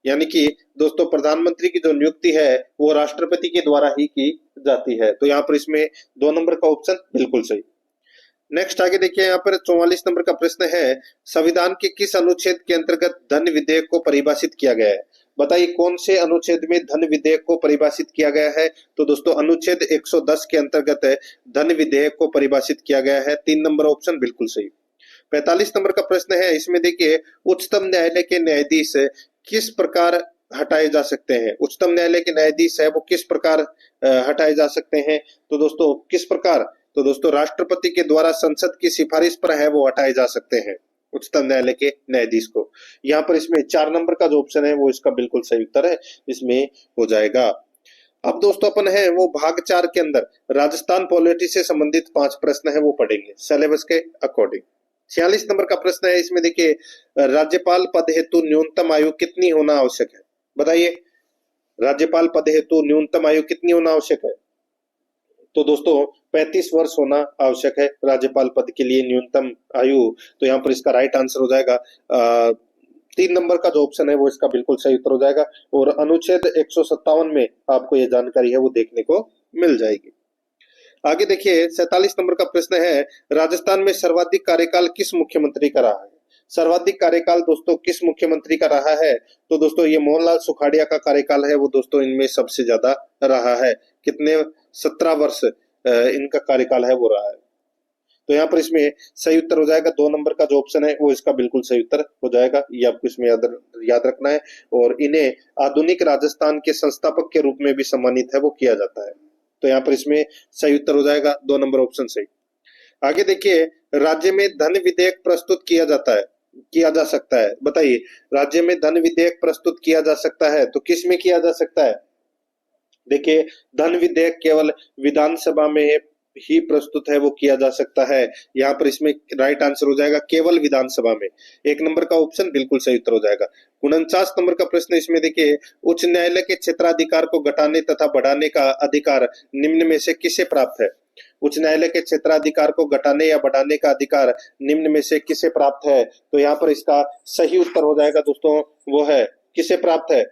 यानी कि दोस्तों प्रधानमंत्री की जो नियुक्ति है वो राष्ट्रपति के द्वारा ही की जाती है। तो यहाँ पर इसमें 2 नंबर का ऑप्शन बिल्कुल सही। नेक्स्ट आगे देखिए यहाँ पर 44 नंबर का प्रश्न है, संविधान के किस अनुच्छेद के अंतर्गत धन विधेयक को परिभाषित किया गया है? बताइए कौन से अनुच्छेद में धन विधेयक को परिभाषित किया गया है? तो दोस्तों अनुच्छेद 110 के अंतर्गत धन विधेयक को परिभाषित किया गया है। 3 नंबर ऑप्शन बिल्कुल सही। 45 नंबर का प्रश्न है, इसमें देखिए उच्चतम न्यायालय के न्यायाधीश किस प्रकार हटाए जा सकते हैं? उच्चतम न्यायालय के न्यायाधीश है वो किस प्रकार हटाए जा सकते हैं? तो दोस्तों किस प्रकार? तो दोस्तों राष्ट्रपति के द्वारा संसद की सिफारिश पर है वो हटाए जा सकते हैं उच्चतम न्यायालय के न्यायाधीश को। यहाँ पर इसमें 4 नंबर का जो ऑप्शन है वो इसका बिल्कुल सही उत्तर है, इसमें हो जाएगा। अब दोस्तों अपन है वो भाग 4 के अंदर राजस्थान पॉलिटी से संबंधित 5 प्रश्न है वो पढ़ेंगे सिलेबस के अकॉर्डिंग। 46 नंबर का प्रश्न है, इसमें देखिए राज्यपाल पद हेतु न्यूनतम आयु कितनी होना आवश्यक है? बताइए राज्यपाल पद हेतु न्यूनतम आयु कितनी होना आवश्यक है? तो दोस्तों 35 वर्ष होना आवश्यक है राज्यपाल पद के लिए न्यूनतम आयु। तो यहाँ पर इसका राइट आंसर हो जाएगा 3 नंबर का जो ऑप्शन है वो इसका बिल्कुल सही उत्तर हो जाएगा। और अनुच्छेद 157 में आपको ये जानकारी है वो देखने को मिल जाएगी। आगे देखिए 47 नंबर का प्रश्न है, राजस्थान में सर्वाधिक कार्यकाल किस मुख्यमंत्री का रहा है? सर्वाधिक कार्यकाल दोस्तों किस मुख्यमंत्री का रहा है? तो दोस्तों ये मोहनलाल सुखाड़िया का कार्यकाल है वो दोस्तों इनमें सबसे ज्यादा रहा है। कितने? 17 वर्ष इनका कार्यकाल है वो रहा है। तो यहाँ पर इसमें सही उत्तर हो जाएगा 2 नंबर का जो ऑप्शन है वो इसका बिल्कुल सही उत्तर हो जाएगा। ये आपको इसमें याद रखना है। और इन्हें आधुनिक राजस्थान के संस्थापक के रूप में भी सम्मानित है वो किया जाता है। तो यहाँ पर इसमें सही उत्तर हो जाएगा 2 नंबर ऑप्शन सही। आगे देखिए राज्य में धन विधेयक प्रस्तुत किया जा सकता है। बताइए राज्य में धन विधेयक प्रस्तुत किया जा सकता है तो किस में किया जा सकता है? देखिए धन विधेयक केवल विधानसभा में ही प्रस्तुत है वो किया जा सकता है। यहाँ पर इसमें राइट आंसर हो जाएगा केवल विधानसभा में। 1 नंबर का ऑप्शन बिल्कुल सही उत्तर हो जाएगा। 49 नंबर का प्रश्न इसमें देखिए उच्च न्यायालय के क्षेत्राधिकार को घटाने तथा बढ़ाने का अधिकार निम्न में से किसे प्राप्त है? उच्च न्यायालय के क्षेत्राधिकार को घटाने या बढ़ाने का अधिकार निम्न में से किसे प्राप्त है? तो यहाँ पर इसका सही उत्तर हो जाएगा दोस्तों वो है किसे प्राप्त है?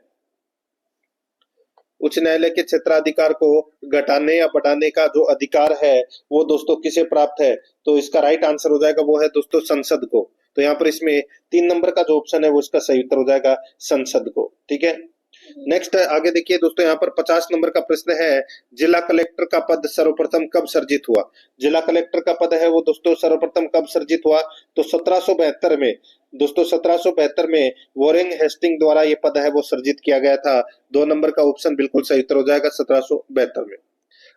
उच्च न्यायालय के क्षेत्राधिकार को घटाने या बढ़ाने का जो अधिकार है वो दोस्तों किसे प्राप्त है? तो इसका राइट आंसर हो जाएगा वो है दोस्तों संसद को। तो यहाँ पर इसमें 3 नंबर का जो ऑप्शन है वो इसका सही उत्तर हो जाएगा संसद को। ठीक है, नेक्स्ट आगे देखिए दोस्तों यहाँ पर 50 नंबर का प्रश्न है, जिला कलेक्टर का पद सर्वप्रथम कब सर्जित हुआ? जिला कलेक्टर का पद है वो दोस्तों सर्वप्रथम कब सर्जित हुआ? तो 1772 में दोस्तों 1772 में वॉरेन हेस्टिंग द्वारा ये पद है वो सर्जित किया गया था। 2 नंबर का ऑप्शन बिल्कुल सही उत्तर हो जाएगा 1772 में।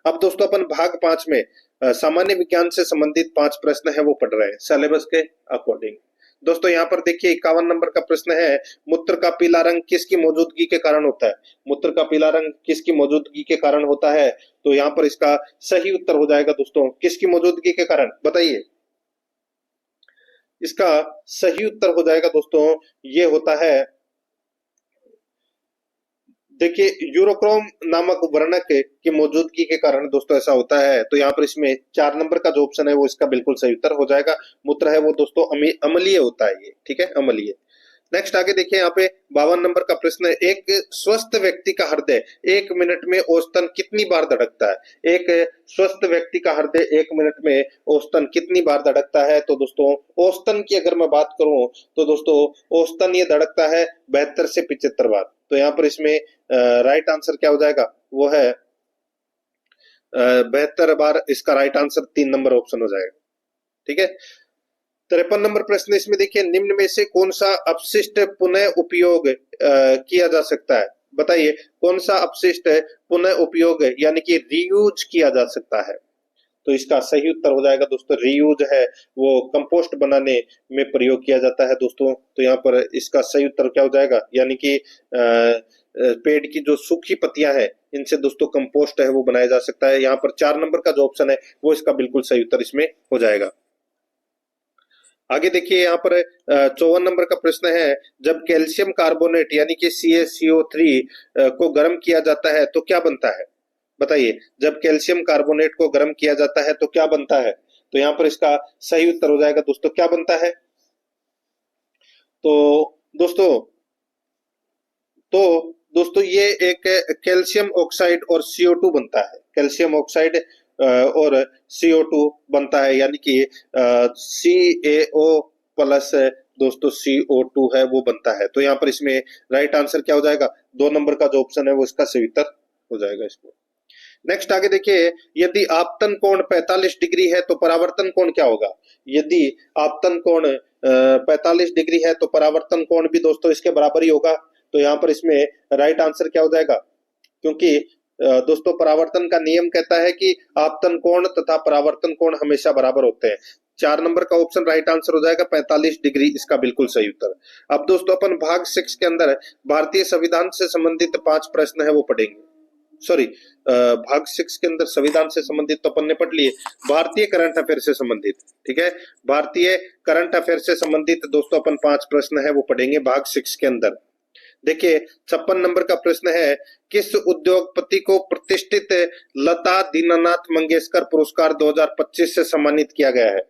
अब दोस्तों अपन भाग 5 में सामान्य विज्ञान से संबंधित 5 प्रश्न है वो पढ़ रहे हैं सिलेबस के अकॉर्डिंग। दोस्तों यहाँ पर देखिए 51 नंबर का प्रश्न है, मूत्र का पीला रंग किसकी मौजूदगी के कारण होता है? मूत्र का पीला रंग किसकी मौजूदगी के कारण होता है? तो यहाँ पर इसका सही उत्तर हो जाएगा दोस्तों किसकी मौजूदगी के कारण? बताइए इसका सही उत्तर हो जाएगा दोस्तों ये होता है देखिए यूरोक्रोम नामक वर्णक की मौजूदगी के कारण दोस्तों ऐसा होता है। तो यहाँ पर इसमें 4 नंबर का जो ऑप्शन है वो इसका बिल्कुल सही उत्तर हो जाएगा। मूत्र है वो दोस्तों अम्लीय होता है ये। ठीक है, अम्लीय। नेक्स्ट आगे देखिए यहाँ पे 52 नंबर का प्रश्न है, एक स्वस्थ व्यक्ति का हृदय 1 मिनट में औसतन कितनी बार धड़कता है? एक स्वस्थ व्यक्ति का हृदय 1 मिनट में औसतन कितनी बार धड़कता है? तो दोस्तों औसतन की अगर मैं बात करूं तो दोस्तों औसतन ये धड़कता है 72 से 75 बार। तो यहाँ पर इसमें राइट आंसर क्या हो जाएगा वो है 72 बार। इसका राइट आंसर 3 नंबर ऑप्शन हो जाएगा। ठीक है, 53 नंबर प्रश्न इसमें देखिए निम्न में से कौन सा अपशिष्ट पुनः उपयोग किया जा सकता है? बताइए कौन सा अपशिष्ट पुनः उपयोग यानी कि रीयूज किया जा सकता है? तो इसका सही उत्तर हो जाएगा दोस्तों रीयूज है वो कंपोस्ट बनाने में प्रयोग किया जाता है दोस्तों। तो यहाँ पर इसका सही उत्तर क्या हो जाएगा, यानी कि पेड़ की जो सूखी पत्तियां हैं इनसे दोस्तों कंपोस्ट है वो बनाया जा सकता है। यहाँ पर 4 नंबर का जो ऑप्शन है वो इसका बिल्कुल सही उत्तर इसमें हो जाएगा। आगे देखिए यहाँ पर 54 नंबर का प्रश्न है, जब कैल्शियम कार्बोनेट यानी कि CaCO3 को गर्म किया जाता है तो क्या बनता है? बताइए, जब कैल्शियम कार्बोनेट को गर्म किया जाता है तो क्या बनता है? तो यहाँ पर इसका सही उत्तर हो जाएगा दोस्तों क्या बनता है? तो दोस्तों दोस्तों ये एक कैल्शियम ऑक्साइड और CO2 बनता है। कैल्शियम ऑक्साइड और CO2 बनता है, यानी कि CaO प्लस दोस्तों CO2 है वो बनता है। तो यहाँ पर इसमें राइट आंसर क्या हो जाएगा? 2 नंबर का जो ऑप्शन है वो इसका सही उत्तर हो जाएगा इसमें। नेक्स्ट आगे देखिए, यदि आपतन कोण 45 डिग्री है तो परावर्तन कोण क्या होगा? यदि आपतन कोण 45 डिग्री है तो परावर्तन कोण भी दोस्तों इसके बराबर ही होगा। तो यहाँ पर इसमें राइट आंसर क्या हो जाएगा? क्योंकि दोस्तों परावर्तन का नियम कहता है कि आपतन कोण तथा परावर्तन कोण हमेशा बराबर होते हैं। 4 नंबर का ऑप्शन राइट आंसर हो जाएगा 45 डिग्री, इसका बिल्कुल सही उत्तर। अब दोस्तों अपन भाग 6 के अंदर भारतीय संविधान से संबंधित 5 प्रश्न है वो पढ़ेंगे। सॉरी, भाग 6 के अंदर संविधान से संबंधित तो अपन ने पढ़ लिए, भारतीय करंट अफेयर से संबंधित, ठीक है, भारतीय करंट अफेयर से संबंधित दोस्तों अपन 5 प्रश्न है वो पढ़ेंगे भाग 6 के अंदर। देखिए 56 नंबर का प्रश्न है, किस उद्योगपति को प्रतिष्ठित लता दीनानाथ मंगेशकर पुरस्कार 2025 से सम्मानित किया गया है?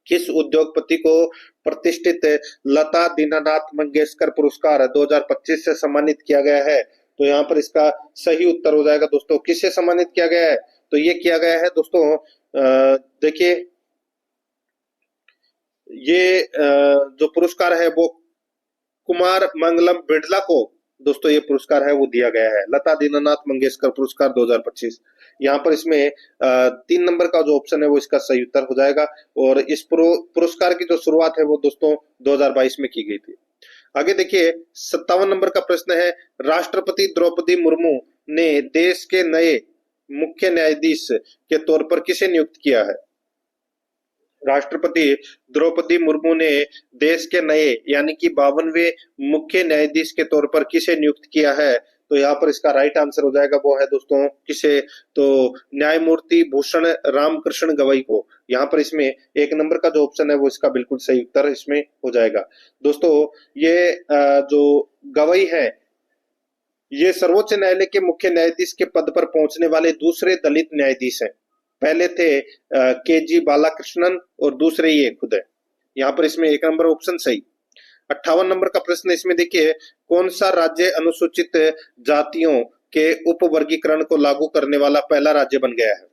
किस उद्योगपति को प्रतिष्ठित लता दीनानाथ मंगेशकर पुरस्कार 2025 से सम्मानित किया गया है? तो यहाँ पर इसका सही उत्तर हो जाएगा दोस्तों किससे सम्मानित किया गया है? तो ये किया गया है दोस्तों, देखिए ये जो पुरस्कार है वो कुमार मंगलम बिड़ला को दोस्तों ये पुरस्कार है वो दिया गया है, लता दीनानाथ मंगेशकर पुरस्कार 2025। यहाँ पर इसमें 3 नंबर का जो ऑप्शन है वो इसका सही उत्तर हो जाएगा। और इस पुरस्कार की जो शुरुआत है वो दोस्तों 2022 में की गई थी। आगे देखिए 57 नंबर का प्रश्न है, राष्ट्रपति द्रौपदी मुर्मू ने देश के नए मुख्य न्यायाधीश के तौर पर किसे नियुक्त किया है? राष्ट्रपति द्रौपदी मुर्मू ने देश के नए यानी कि 52वें मुख्य न्यायाधीश के तौर पर किसे नियुक्त किया है? तो यहाँ पर इसका राइट आंसर हो जाएगा वो है दोस्तों किसे? तो न्यायमूर्ति भूषण रामकृष्ण गवई को। यहाँ पर इसमें 1 नंबर का जो ऑप्शन है वो इसका बिल्कुल सही उत्तर इसमें हो जाएगा। दोस्तों ये जो गवई है ये सर्वोच्च न्यायालय के मुख्य न्यायाधीश के पद पर पहुंचने वाले दूसरे दलित न्यायाधीश हैं। पहले थे KG बालाकृष्णन और दूसरे ये खुद है। यहाँ पर इसमें 1 नंबर ऑप्शन सही। 58 नंबर का प्रश्न इसमें देखिए, कौन सा राज्य अनुसूचित जातियों के उपवर्गीकरण को लागू करने वाला पहला राज्य बन गया है?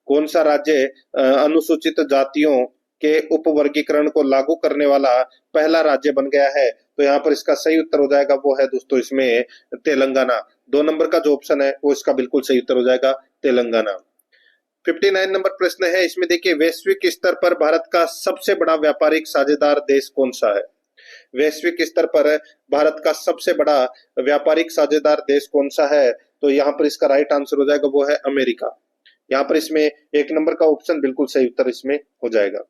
कौन सा राज्य अनुसूचित जातियों के उपवर्गीकरण को लागू करने वाला पहला राज्य बन गया है? तो यहाँ पर इसका सही उत्तर हो जाएगा वो है दोस्तों इसमें तेलंगाना। 2 नंबर का जो ऑप्शन है वो इसका बिल्कुल सही उत्तर हो जाएगा तेलंगाना। 59 नंबर प्रश्न है, इसमें देखिए वैश्विक स्तर पर भारत का सबसे बड़ा व्यापारिक साझेदार देश कौन सा है? वैश्विक स्तर पर भारत का सबसे बड़ा व्यापारिक साझेदार देश कौन सा है? तो यहाँ पर इसका राइट आंसर हो जाएगा वो है अमेरिका। यहाँ पर इसमें 1 नंबर का ऑप्शन बिल्कुल सही उत्तर इसमें हो जाएगा।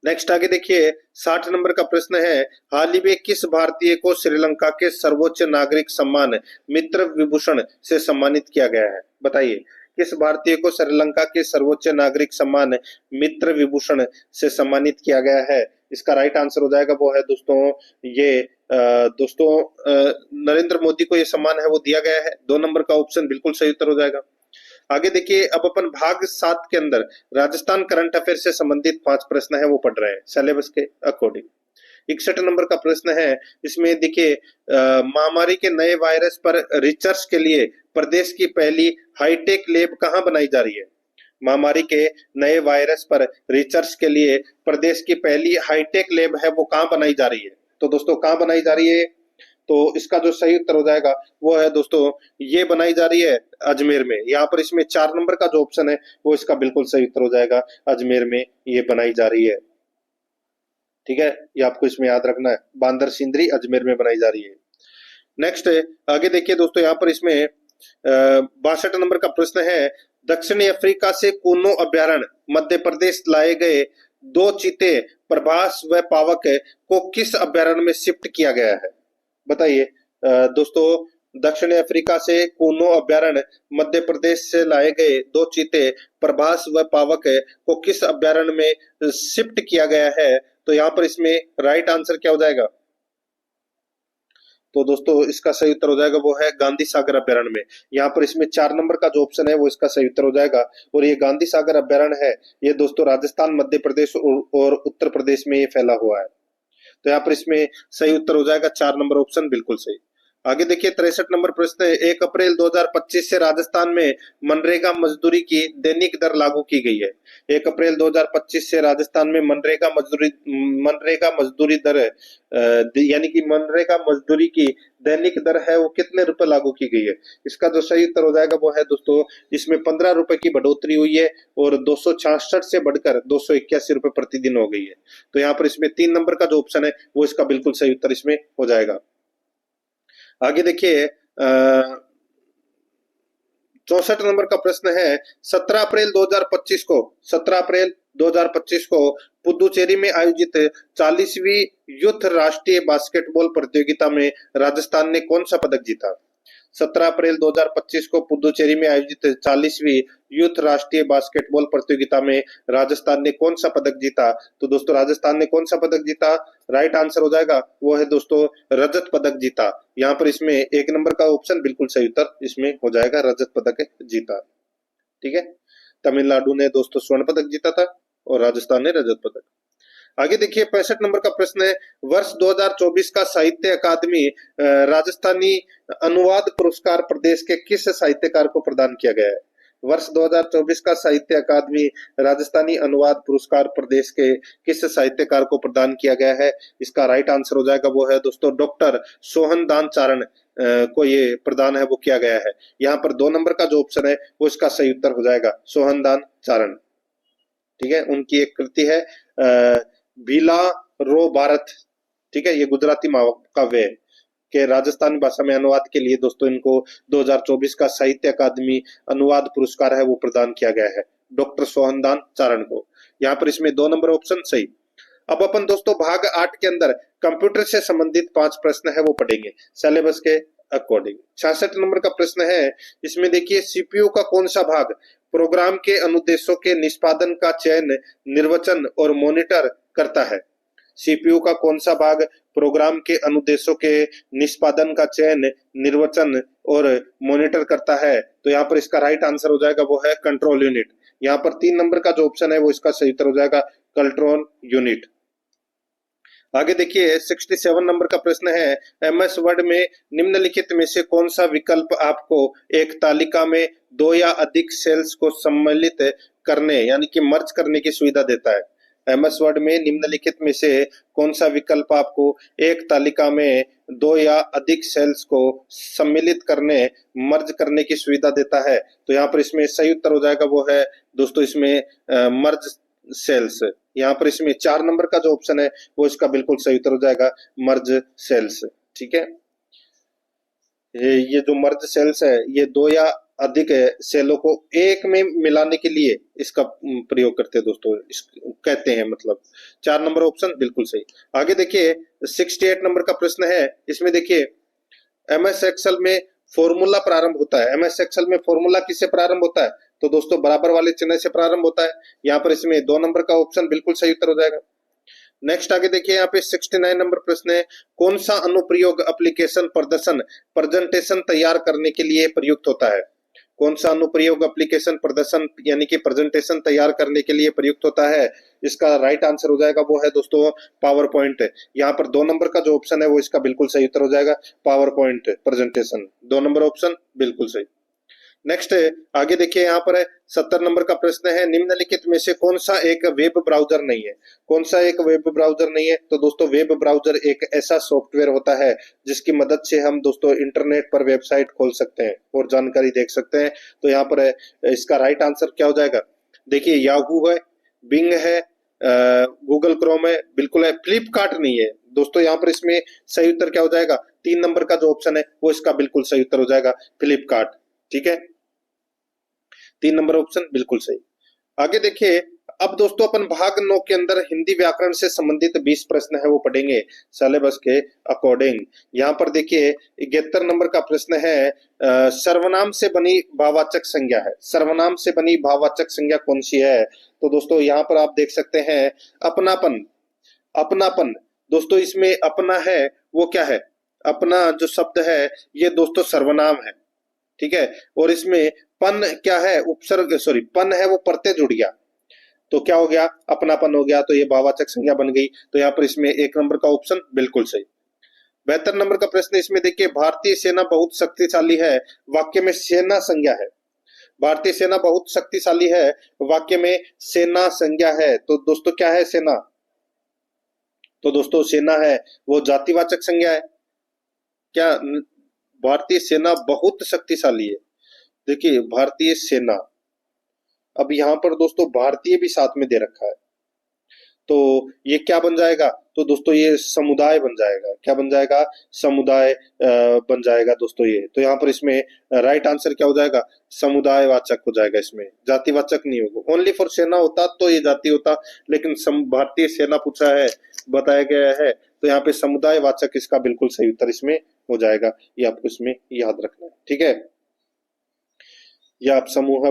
नेक्स्ट आगे देखिए 60 नंबर का प्रश्न है, हाल ही में किस भारतीय को श्रीलंका के सर्वोच्च नागरिक सम्मान मित्र विभूषण से सम्मानित किया गया है? बताइए किस भारतीय को श्रीलंका के सर्वोच्च नागरिक सम्मान मित्र विभूषण से सम्मानित किया गया है? इसका राइट आंसर हो जाएगा वो है दोस्तों ये दोस्तों नरेंद्र मोदी को ये सम्मान है वो दिया गया है। 2 नंबर का ऑप्शन बिल्कुल सही उत्तर हो जाएगा। आगे देखिए अब अपन भाग 7 के अंदर राजस्थान करंट अफेयर से संबंधित 5 प्रश्न है वो पढ़ रहे हैं सिलेबस के अकॉर्डिंग। 61 नंबर का प्रश्न है, इसमें देखिए महामारी के नए वायरस पर रिसर्च के लिए प्रदेश की पहली हाईटेक लैब कहां बनाई जा रही है? महामारी के नए वायरस पर रिसर्च के लिए प्रदेश की पहली हाईटेक लैब है वो कहां बनाई जा रही है? तो दोस्तों कहां बनाई जा रही है? तो इसका जो सही उत्तर हो जाएगा वो है दोस्तों ये बनाई जा रही है अजमेर में। यहाँ पर इसमें 4 नंबर का जो ऑप्शन है वो इसका बिल्कुल सही उत्तर हो जाएगा, अजमेर में ये बनाई जा रही है। ठीक है, ये आपको इसमें याद रखना है, बांदर सिंदरी अजमेर में बनाई जा रही है। नेक्स्ट आगे देखिए दोस्तों यहाँ पर इसमें 62 नंबर का प्रश्न है, दक्षिणी अफ्रीका से कूनो अभ्यारण्य मध्य प्रदेश लाए गए 2 चीते प्रभास व पावक को किस अभ्यारण्य में शिफ्ट किया गया है? बताइए दोस्तों, दक्षिणी अफ्रीका से कूनो अभ्यारण्य मध्य प्रदेश से लाए गए 2 चीते प्रभास व पावक को किस अभ्यारण्य में शिफ्ट किया गया है? तो यहाँ पर इसमें राइट आंसर क्या हो जाएगा? तो दोस्तों इसका सही उत्तर हो जाएगा वो है गांधी सागर अभ्यारण्य में। यहाँ पर इसमें 4 नंबर का जो ऑप्शन है वो इसका सही उत्तर हो जाएगा। और ये गांधी सागर अभ्यारण्य है, ये दोस्तों राजस्थान, मध्य प्रदेश और उत्तर प्रदेश में ये फैला हुआ है। तो यहाँ पर इसमें सही उत्तर हो जाएगा 4 नंबर ऑप्शन बिल्कुल सही। आगे देखिए 63 नंबर प्रश्न है, 1 अप्रैल 2025 से राजस्थान में मनरेगा मजदूरी की दैनिक दर लागू की गई है। 1 अप्रैल 2025 से राजस्थान में मनरेगा मजदूरी दर यानी कि मनरेगा मजदूरी की दैनिक दर है वो कितने रुपए लागू की गई है? इसका जो सही उत्तर हो जाएगा वो है दोस्तों, इसमें 15 रुपए की बढ़ोतरी हुई है और 266 से बढ़कर 281 रुपए प्रतिदिन हो गई है। तो यहाँ पर इसमें 3 नंबर का जो ऑप्शन है वो इसका बिल्कुल सही उत्तर इसमें हो जाएगा। आगे देखिए 64 नंबर का प्रश्न है, 17 अप्रैल 2025 को पुदुचेरी में आयोजित 40वीं यूथ राष्ट्रीय बास्केटबॉल प्रतियोगिता में राजस्थान ने कौन सा पदक जीता? 17 अप्रैल 2025 को पुदुचेरी में आयोजित 40वीं यूथ राष्ट्रीय बास्केटबॉल प्रतियोगिता में राजस्थान ने कौन सा पदक जीता? तो दोस्तों राजस्थान ने कौन सा पदक जीता? राइट आंसर हो जाएगा वो है दोस्तों रजत पदक जीता। यहाँ पर इसमें 1 नंबर का ऑप्शन बिल्कुल सही उत्तर इसमें हो जाएगा, रजत पदक जीता। ठीक है, तमिलनाडु ने दोस्तों स्वर्ण पदक जीता था और राजस्थान ने रजत पदक। आगे देखिए 65 नंबर का प्रश्न है, वर्ष 2024 का साहित्य अकादमी राजस्थानी अनुवाद पुरस्कार प्रदेश के किस साहित्यकार को प्रदान किया गया है? वर्ष 2024 का साहित्य अकादमी राजस्थानी अनुवाद पुरस्कार प्रदेश के किस साहित्यकार को प्रदान किया गया है? इसका राइट आंसर हो जाएगा वो है दोस्तों डॉक्टर सोहनदान चारण को ये प्रदान है वो किया गया है। यहाँ पर 2 नंबर का जो ऑप्शन है वो इसका सही उत्तर हो जाएगा, सोहनदान चारण। ठीक है, उनकी एक कृति है भीला रो भारत। ठीक है, ये गुजराती महाकाव्य के राजस्थानी भाषा में अनुवाद के लिए दोस्तों इनको 2024 का साहित्य अकादमी अनुवाद पुरस्कार है वो प्रदान किया गया है डॉक्टर सोहनदान चारण को। यहाँ पर इसमें 2 नंबर ऑप्शन सही। अब अपन दोस्तों भाग 8 के अंदर कंप्यूटर से संबंधित 5 प्रश्न है वो पढ़ेंगे सिलेबस के अकॉर्डिंग। 66 नंबर का प्रश्न है, इसमें देखिए सीपीयू का कौन सा भाग प्रोग्राम के अनुदेशों के निष्पादन का चयन, निर्वचन और मॉनिटर करता है? सीपीयू का कौन सा भाग प्रोग्राम के अनुदेशों के निष्पादन का चयन, निर्वचन और मॉनिटर करता है? तो यहाँ पर इसका राइट आंसर हो जाएगा वो है कंट्रोल यूनिट। यहाँ पर 3 नंबर का जो ऑप्शन है वो इसका सही उत्तर हो जाएगा कंट्रोल यूनिट। आगे देखिए 67 नंबर का प्रश्न है, एमएस वर्ड में निम्नलिखित में से कौन सा विकल्प आपको एक तालिका में 2 या अधिक सेल्स को सम्मिलित करने यानी कि मर्ज करने की सुविधा देता है? एमएस वर्ड में निम्नलिखित में से कौन सा विकल्प आपको एक तालिका में 2 या अधिक सेल्स को सम्मिलित करने, मर्ज करने की सुविधा देता है? तो यहाँ पर इसमें सही उत्तर हो जाएगा वो है दोस्तों इसमें मर्ज सेल्स। यहाँ पर इसमें 4 नंबर का जो ऑप्शन है वो इसका बिल्कुल सही उत्तर हो जाएगा मर्ज सेल्स। ठीक है, ये जो मर्ज सेल्स है ये 2 या अधिक सेलों को एक में मिलाने के लिए इसका प्रयोग करते हैं दोस्तों, कहते हैं मतलब। 4 नंबर ऑप्शन बिल्कुल सही। आगे देखिए 68 नंबर का प्रश्न है, इसमें देखिए एमएस एक्सेल में फॉर्मूला प्रारंभ होता है। एमएस एक्सेल में फॉर्मूला किससे प्रारंभ होता है? तो दोस्तों बराबर वाले चिन्ह से प्रारंभ होता है। यहाँ पर इसमें 2 नंबर का ऑप्शन बिल्कुल सही उत्तर हो जाएगा। नेक्स्ट आगे देखिए यहाँ पे 69 नंबर प्रश्न है, कौन सा अनुप्रयोग एप्लीकेशन प्रदर्शन प्रेजेंटेशन तैयार करने के लिए प्रयुक्त होता है? कौन सा अनुप्रयोग एप्लीकेशन प्रदर्शन यानी कि प्रेजेंटेशन तैयार करने के लिए प्रयुक्त होता है? इसका राइट आंसर हो जाएगा वो है दोस्तों पावर पॉइंट। यहाँ पर 2 नंबर का जो ऑप्शन है वो इसका बिल्कुल सही उत्तर हो जाएगा power point presentation. 2 number option बिल्कुल सही। नेक्स्ट आगे देखिए यहाँ पर 70 नंबर का प्रश्न है, निम्नलिखित में से कौन सा एक वेब ब्राउजर नहीं है? कौन सा एक वेब ब्राउजर नहीं है? तो दोस्तों वेब ब्राउजर एक ऐसा सॉफ्टवेयर होता है जिसकी मदद से हम दोस्तों इंटरनेट पर वेबसाइट खोल सकते हैं और जानकारी देख सकते हैं। तो यहाँ पर इसका राइट आंसर क्या हो जाएगा? देखिए याहू है, बिंग है, गूगल क्रोम है, बिल्कुल है, फ्लिपकार्ट नहीं है दोस्तों। यहाँ पर इसमें सही उत्तर क्या हो जाएगा? 3 नंबर का जो ऑप्शन है वो इसका बिल्कुल सही उत्तर हो जाएगा फ्लिपकार्ट। ठीक है, 3 नंबर ऑप्शन बिल्कुल सही। आगे देखिए, अब दोस्तों अपन भाग 9 के अंदर हिंदी व्याकरण से संबंधित 20 प्रश्न है वो पढ़ेंगे सिलेबस के अकॉर्डिंग। यहाँ पर देखिए 71 नंबर का प्रश्न है, सर्वनाम से बनी भाववाचक संज्ञा है। सर्वनाम से बनी भाववाचक संज्ञा कौन सी है? तो दोस्तों यहाँ पर आप देख सकते हैं अपनापन। अपनापन दोस्तों, इसमें अपना है वो क्या है? अपना जो शब्द है ये दोस्तों सर्वनाम है, ठीक है। और इसमें पन क्या है? उपसर्ग, सॉरी पन है वो प्रत्यय जुड़ गया, तो क्या हो गया? अपनापन हो गया, तो ये भाववाचक संज्ञा बन गई। तो यहाँ पर इसमें 1 नंबर का ऑप्शन बिल्कुल सही। 72 नंबर का प्रश्न इसमें देखिए, भारतीय सेना बहुत शक्तिशाली है, वाक्य में सेना संज्ञा है। भारतीय सेना बहुत शक्तिशाली है, वाक्य में सेना संज्ञा है, तो दोस्तों क्या है सेना? तो दोस्तों सेना है वो जातिवाचक संज्ञा है क्या? भारतीय सेना बहुत शक्तिशाली है। देखिए भारतीय सेना, अब यहाँ पर दोस्तों भारतीय भी साथ में दे रखा है, तो ये क्या बन जाएगा? तो दोस्तों ये समुदाय बन जाएगा। क्या बन जाएगा? समुदाय बन जाएगा दोस्तों ये। तो यहाँ पर इसमें राइट आंसर क्या हो जाएगा? समुदायवाचक हो जाएगा, इसमें जातिवाचक नहीं होगा। ओनली फॉर सेना होता तो ये जाति होता, लेकिन भारतीय सेना पूछा है, बताया गया है, तो यहाँ पे समुदायवाचक इसका बिल्कुल सही उत्तर इसमें हो जाएगा। ये आपको इसमें याद रखना है, ठीक है। या आप समूह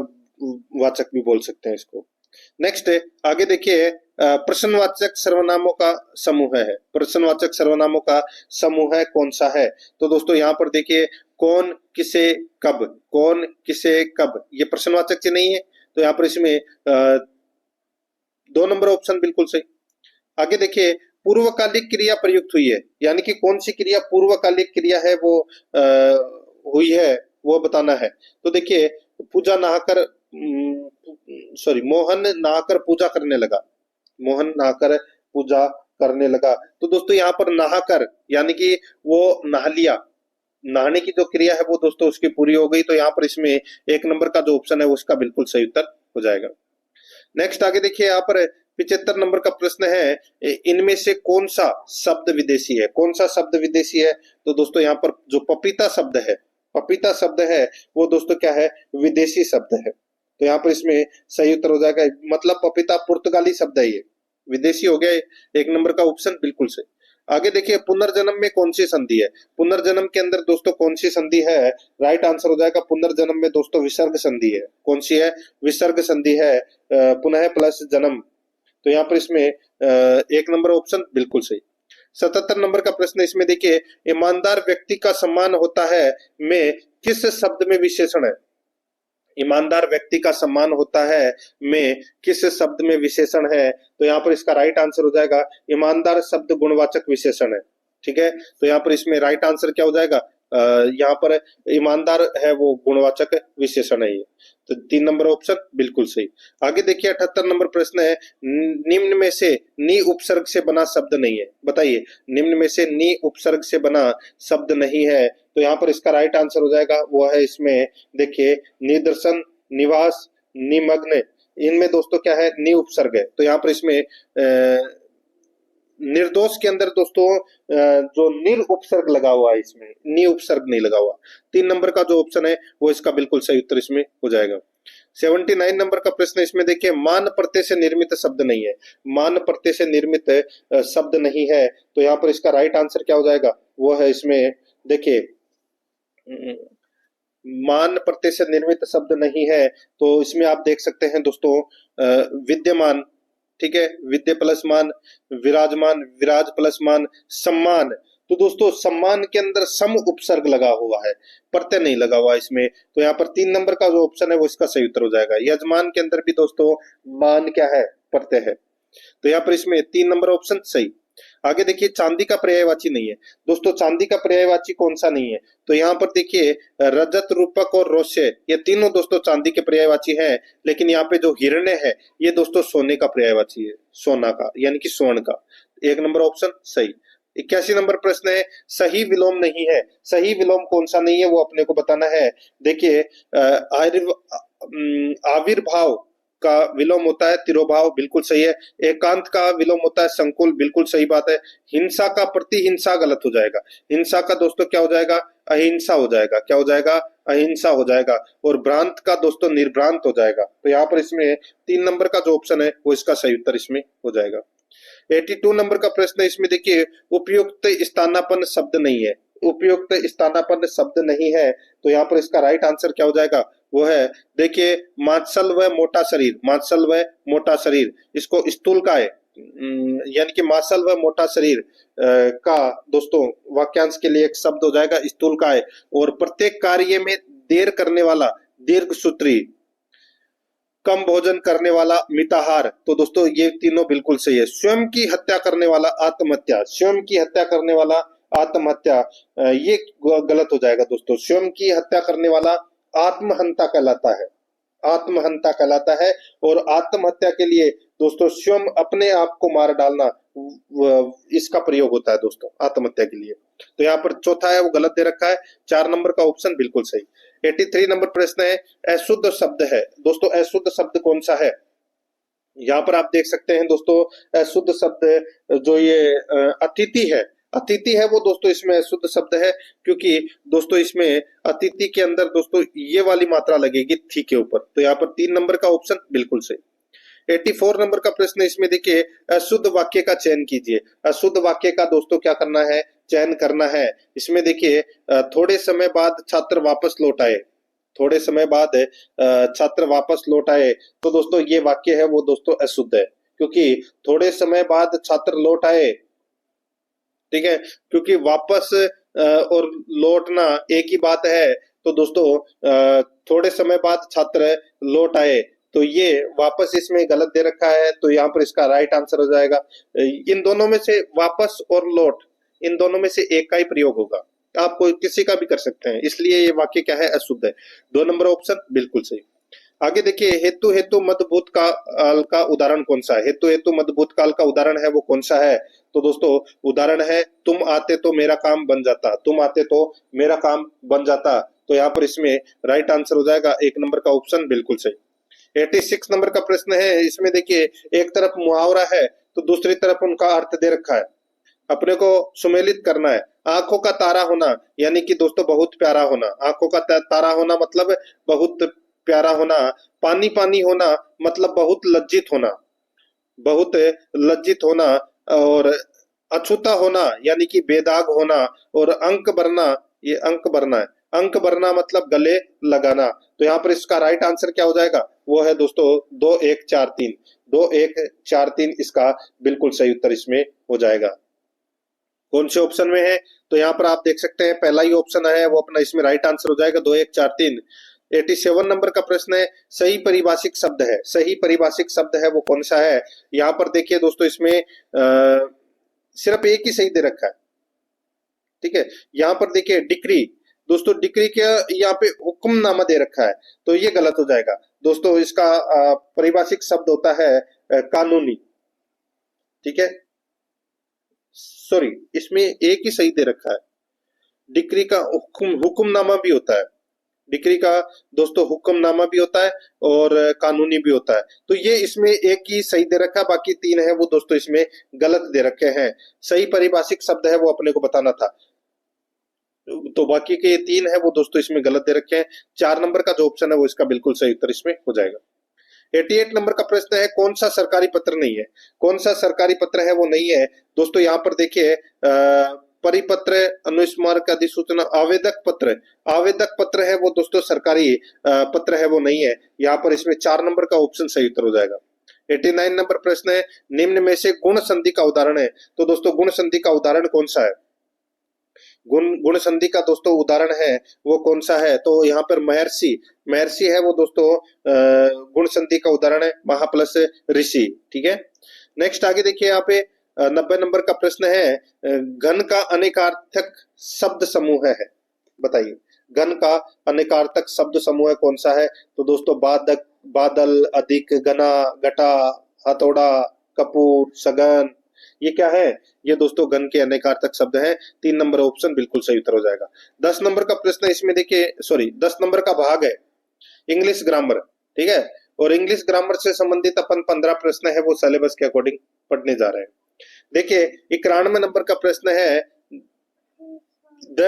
वाचक भी बोल सकते हैं इसको। नेक्स्ट है, आगे देखिए, प्रश्नवाचक सर्वनामों का समूह है। प्रश्नवाचक सर्वनामों का समूह है कौन सा है? तो दोस्तों यहाँ पर देखिए, कौन, किसे, कब। कौन, किसे, कब, ये प्रश्नवाचक से नहीं है, तो यहाँ पर इसमें 2 नंबर ऑप्शन बिल्कुल सही। आगे देखिए, पूर्वकालिक क्रिया प्रयुक्त हुई है, यानी कि कौन सी क्रिया पूर्वकालिक क्रिया है वो हुई है वो बताना है। तो देखिए, पूजा नहाकर, सॉरी, मोहन नहाकर पूजा करने लगा। मोहन नहाकर पूजा करने लगा, तो दोस्तों यहाँ पर नहाकर यानी कि वो नहा लिया, नहाने की जो क्रिया है वो दोस्तों उसकी पूरी हो गई। तो यहाँ पर इसमें 1 नंबर का जो ऑप्शन है उसका बिल्कुल सही उत्तर हो जाएगा। नेक्स्ट आगे देखिए, यहाँ पर 75 नंबर का प्रश्न है, इनमें से कौन सा शब्द विदेशी है? कौन सा शब्द विदेशी है? तो दोस्तों यहाँ पर जो पपीता शब्द है, पपीता शब्द है वो दोस्तों क्या है? विदेशी शब्द है। तो यहाँ पर इसमें सही उत्तर हो जाएगा, मतलब पपीता पुर्तगाली शब्द है, ये विदेशी हो गया। 1 नंबर का ऑप्शन बिल्कुल सही। आगे देखिए, पुनर्जन्म में कौन सी संधि है? पुनर्जन्म के अंदर दोस्तों कौन सी संधि है? राइट आंसर हो जाएगा पुनर्जन्म में दोस्तों विसर्ग संधि है। कौन सी है? विसर्ग संधि है, पुनः प्लस जन्म। तो यहाँ पर इसमें 1 नंबर ऑप्शन बिल्कुल सही। 77 नंबर का प्रश्न इसमें देखिए, ईमानदार व्यक्ति का सम्मान होता है में किस शब्द में विशेषण है? ईमानदार व्यक्ति का सम्मान होता है में किस शब्द में विशेषण है? तो यहाँ पर इसका राइट आंसर हो जाएगा, ईमानदार शब्द गुणवाचक विशेषण है, ठीक है। तो यहाँ पर इसमें राइट आंसर क्या हो जाएगा? यहाँ पर ईमानदार है वो गुणवाचक विशेषण है ये। तो 3 नंबर ऑप्शन बिल्कुल सही। आगे देखिए, 78 नंबर प्रश्न है, निम्न में से नी उपसर्ग से बना शब्द नहीं है। बताइए, निम्न में से नी उपसर्ग से बना शब्द नहीं है, तो यहाँ पर इसका राइट आंसर हो जाएगा वो है इसमें देखिए, निदर्शन, निवास, निमग्न, इनमें दोस्तों क्या है? नी उपसर्ग है। तो यहाँ पर इसमें निर्दोष के अंदर दोस्तों जो निर उपसर्ग लगा हुआ है, इसमें नी उपसर्ग नहीं लगा हुआ। 3 नंबर का जो ऑप्शन है वो इसका बिल्कुल सही उत्तर इसमें हो जाएगा। 79 नंबर का प्रश्न इसमें देखिए, मान प्रत्यय से निर्मित शब्द नहीं है। मान प्रत्यय से निर्मित शब्द नहीं है, तो यहाँ पर इसका राइट आंसर क्या हो जाएगा? वो है इसमें देखिए, मान प्रत्यय से निर्मित शब्द नहीं है, तो इसमें आप देख सकते हैं दोस्तों विद्यमान, ठीक है, विद्य प्लस मान, विराजमान, विराज प्लस मान, सम्मान। तो दोस्तों सम्मान के अंदर सम उपसर्ग लगा हुआ है, प्रत्यय नहीं लगा हुआ इसमें। तो यहाँ पर 3 नंबर का जो ऑप्शन है वो इसका सही उत्तर हो जाएगा। यजमान के अंदर भी दोस्तों मान क्या है? प्रत्यय है। तो यहाँ पर इसमें 3 नंबर ऑप्शन सही। आगे देखिए, चांदी का पर्यायवाची नहीं है। दोस्तों चांदी का पर्यायवाची कौन सा नहीं है? तो यहाँ पर देखिए, रजत, रूपक और रोस्य, ये तीनों दोस्तों चांदी के पर्यायवाची हैं, लेकिन यहाँ पे जो हिरण्य है ये दोस्तों सोने का पर्यायवाची है, सोना का यानी कि स्वर्ण का। 1 नंबर ऑप्शन सही। 81 नंबर प्रश्न है, सही विलोम नहीं है। सही विलोम कौन सा नहीं है वो अपने को बताना है। देखिए, आविर्भाव का विलोम होता है तिरोभाव, बिल्कुल सही है। एकांत का विलोम होता है संकुल, बिल्कुल सही बात है। हिंसा का प्रतिहिंसा गलत हो जाएगा। हिंसा का दोस्तों क्या हो जाएगा? अहिंसा हो जाएगा। क्या हो जाएगा? अहिंसा हो जाएगा। और भ्रांत का दोस्तों निर्भ्रांत हो जाएगा। तो यहाँ पर इसमें 3 नंबर का जो ऑप्शन है वो इसका सही उत्तर इसमें हो जाएगा। 82 नंबर का प्रश्न है, इसमें देखिए उपयुक्त स्थानापन्न शब्द नहीं है। उपयुक्त स्थानापन्न शब्द नहीं है, तो यहाँ पर इसका राइट आंसर क्या हो जाएगा? वो है, देखिए, मांसल व मोटा शरीर। मांसल व मोटा शरीर, इसको स्थूलकाय यानी कि मांसल व मोटा शरीर का दोस्तों वाक्यांश के लिए एक शब्द हो जाएगा स्थूलकाय। और प्रत्येक कार्य में देर करने वाला दीर्घ सूत्री, कम भोजन करने वाला मिताहार। तो दोस्तों ये तीनों बिल्कुल सही है। स्वयं की हत्या करने वाला आत्महत्या। स्वयं की हत्या करने वाला आत्महत्या, ये गलत हो जाएगा दोस्तों। स्वयं की हत्या करने वाला आत्महंता कहलाता है। आत्महंता कहलाता है। और आत्महत्या के लिए दोस्तों स्वयं अपने आप को मार डालना, इसका प्रयोग होता है दोस्तों आत्महत्या के लिए। तो यहाँ पर चौथा है वो गलत दे रखा है। 4 नंबर का ऑप्शन बिल्कुल सही। 83 नंबर प्रश्न है, अशुद्ध शब्द है। दोस्तों अशुद्ध शब्द कौन सा है? यहाँ पर आप देख सकते हैं दोस्तों, अशुद्ध शब्द जो ये अतिथि है, अतिथि है वो दोस्तों इसमें अशुद्ध शब्द है। क्योंकि दोस्तों इसमें अतिथि के अंदर दोस्तों ये वाली मात्रा लगेगी थी के ऊपर। तो यहाँ पर 3 नंबर का ऑप्शन बिल्कुल सही। 84 नंबर का प्रश्न, इसमें देखिए अशुद्ध वाक्य का चयन कीजिए। अशुद्ध वाक्य का दोस्तों क्या करना है? चयन करना है। इसमें देखिए थोड़े समय बाद छात्र वापस लौट आए। थोड़े समय बाद छात्र वापस लौट आए, तो दोस्तों ये वाक्य है वो दोस्तों अशुद्ध है। क्योंकि थोड़े समय बाद छात्र लौट आए, ठीक है, क्योंकि वापस और लौटना एक ही बात है। तो दोस्तों थोड़े समय बाद छात्र लौट आए, तो ये वापस इसमें गलत दे रखा है। तो यहाँ पर इसका राइट आंसर हो जाएगा, इन दोनों में से वापस और लौट, इन दोनों में से एक का ही प्रयोग होगा। आप कोई किसी का भी कर सकते हैं, इसलिए ये वाक्य क्या है? अशुद्ध है। 2 नंबर ऑप्शन बिल्कुल सही। आगे देखिए, हेतु हेतु मद भूतकाल का उदाहरण कौन सा है? हेतु हेतु मद भूतकाल का उदाहरण है वो कौन सा है? तो दोस्तों उदाहरण है, तुम आते तो मेरा काम बन जाता। तुम आते तो मेरा काम बन जाता। तो यहाँ पर इसमें राइट आंसर हो जाएगा 1 नंबर का ऑप्शन बिल्कुल सही। 86 नंबर का प्रश्न है, इसमें देखिए एक तरफ मुहावरा है तो दूसरी तरफ उनका अर्थ दे रखा है। अपने को सुमेलित करना है। आंखों का तारा होना यानी कि दोस्तों बहुत प्यारा होना। आंखों का तारा होना मतलब बहुत प्यारा होना। पानी पानी होना मतलब बहुत लज्जित होना। बहुत लज्जित होना। और अछूता होना यानी कि बेदाग होना। और अंक भरना, ये अंक भरना है। अंक भरना मतलब गले लगाना। तो यहाँ पर इसका राइट आंसर क्या हो जाएगा? वो है दोस्तों 2 1 4 3। 2 1 4 3 इसका बिल्कुल सही उत्तर इसमें हो जाएगा। कौन से ऑप्शन में है? तो यहाँ पर आप देख सकते हैं पहला ही ऑप्शन है वो अपना इसमें राइट आंसर हो जाएगा 2 1 4 3। 87 नंबर का प्रश्न है, सही परिभाषिक शब्द है। सही परिभाषिक शब्द है वो कौन सा है? यहाँ पर देखिए दोस्तों इसमें सिर्फ एक ही सही दे रखा है, ठीक है। यहाँ पर देखिए डिक्री, दोस्तों डिक्री के यहाँ पे हुक्मनामा दे रखा है, तो ये गलत हो जाएगा दोस्तों। इसका परिभाषिक शब्द होता है कानूनी, ठीक है। सॉरी, इसमें एक ही सही दे रखा है। डिक्री का हुक्मनामा भी होता है। डिक्री का दोस्तों हुक्मनामा भी होता है और कानूनी भी होता है। तो ये इसमें एक ही सही दे रखा है, बाकी 3 है वो दोस्तों इसमें गलत दे रखे हैं। सही परिभाषिक शब्द है वो अपने को बताना था, तो बाकी के 3 है वो दोस्तों इसमें गलत दे रखे हैं। 4 नंबर का जो ऑप्शन है वो इसका बिल्कुल सही उत्तर इसमें हो जाएगा। 88 नंबर का प्रश्न है, कौन सा सरकारी पत्र नहीं है? कौन सा सरकारी पत्र है वो नहीं है? दोस्तों यहाँ पर देखिए परिपत्र, अनुस्मारक, अधिसूचना, आवेदक पत्र। आवेदक पत्र है वो दोस्तों सरकारी पत्र है वो नहीं है। यहाँ पर इसमें 4 नंबर का ऑप्शन सही उत्तर हो जाएगा। 89 नंबर प्रश्न है, निम्न में से गुण संधि का उदाहरण है। तो दोस्तों गुण संधि का उदाहरण कौन सा है? गुण संधि का दोस्तों उदाहरण है वो कौन सा है? तो यहाँ पर महर्षि, महर्षि है वो दोस्तों गुण संधि का उदाहरण है। महा प्लस ऋषि, ठीक है। नेक्स्ट आगे देखिए यहाँ पे 90 नंबर का प्रश्न है, घन का अनेकार्थक शब्द समूह है, बताइए घन का अनेकार्थक शब्द समूह कौन सा है? तो दोस्तों बादक, बादल, अधिक, घना, घटा, हथौड़ा, कपूर, सघन, ये क्या है? ये दोस्तों घन के अनेकार्थक शब्द है। 3 नंबर ऑप्शन बिल्कुल सही उत्तर हो जाएगा। 10 नंबर का प्रश्न है, इसमें देखिए 10 नंबर का भाग है इंग्लिश ग्रामर, ठीक है। और इंग्लिश ग्रामर से संबंधित अपन 15 प्रश्न है वो सिलेबस के अकॉर्डिंग पढ़ने जा रहे हैं। देखिए 91 नंबर का प्रश्न है, the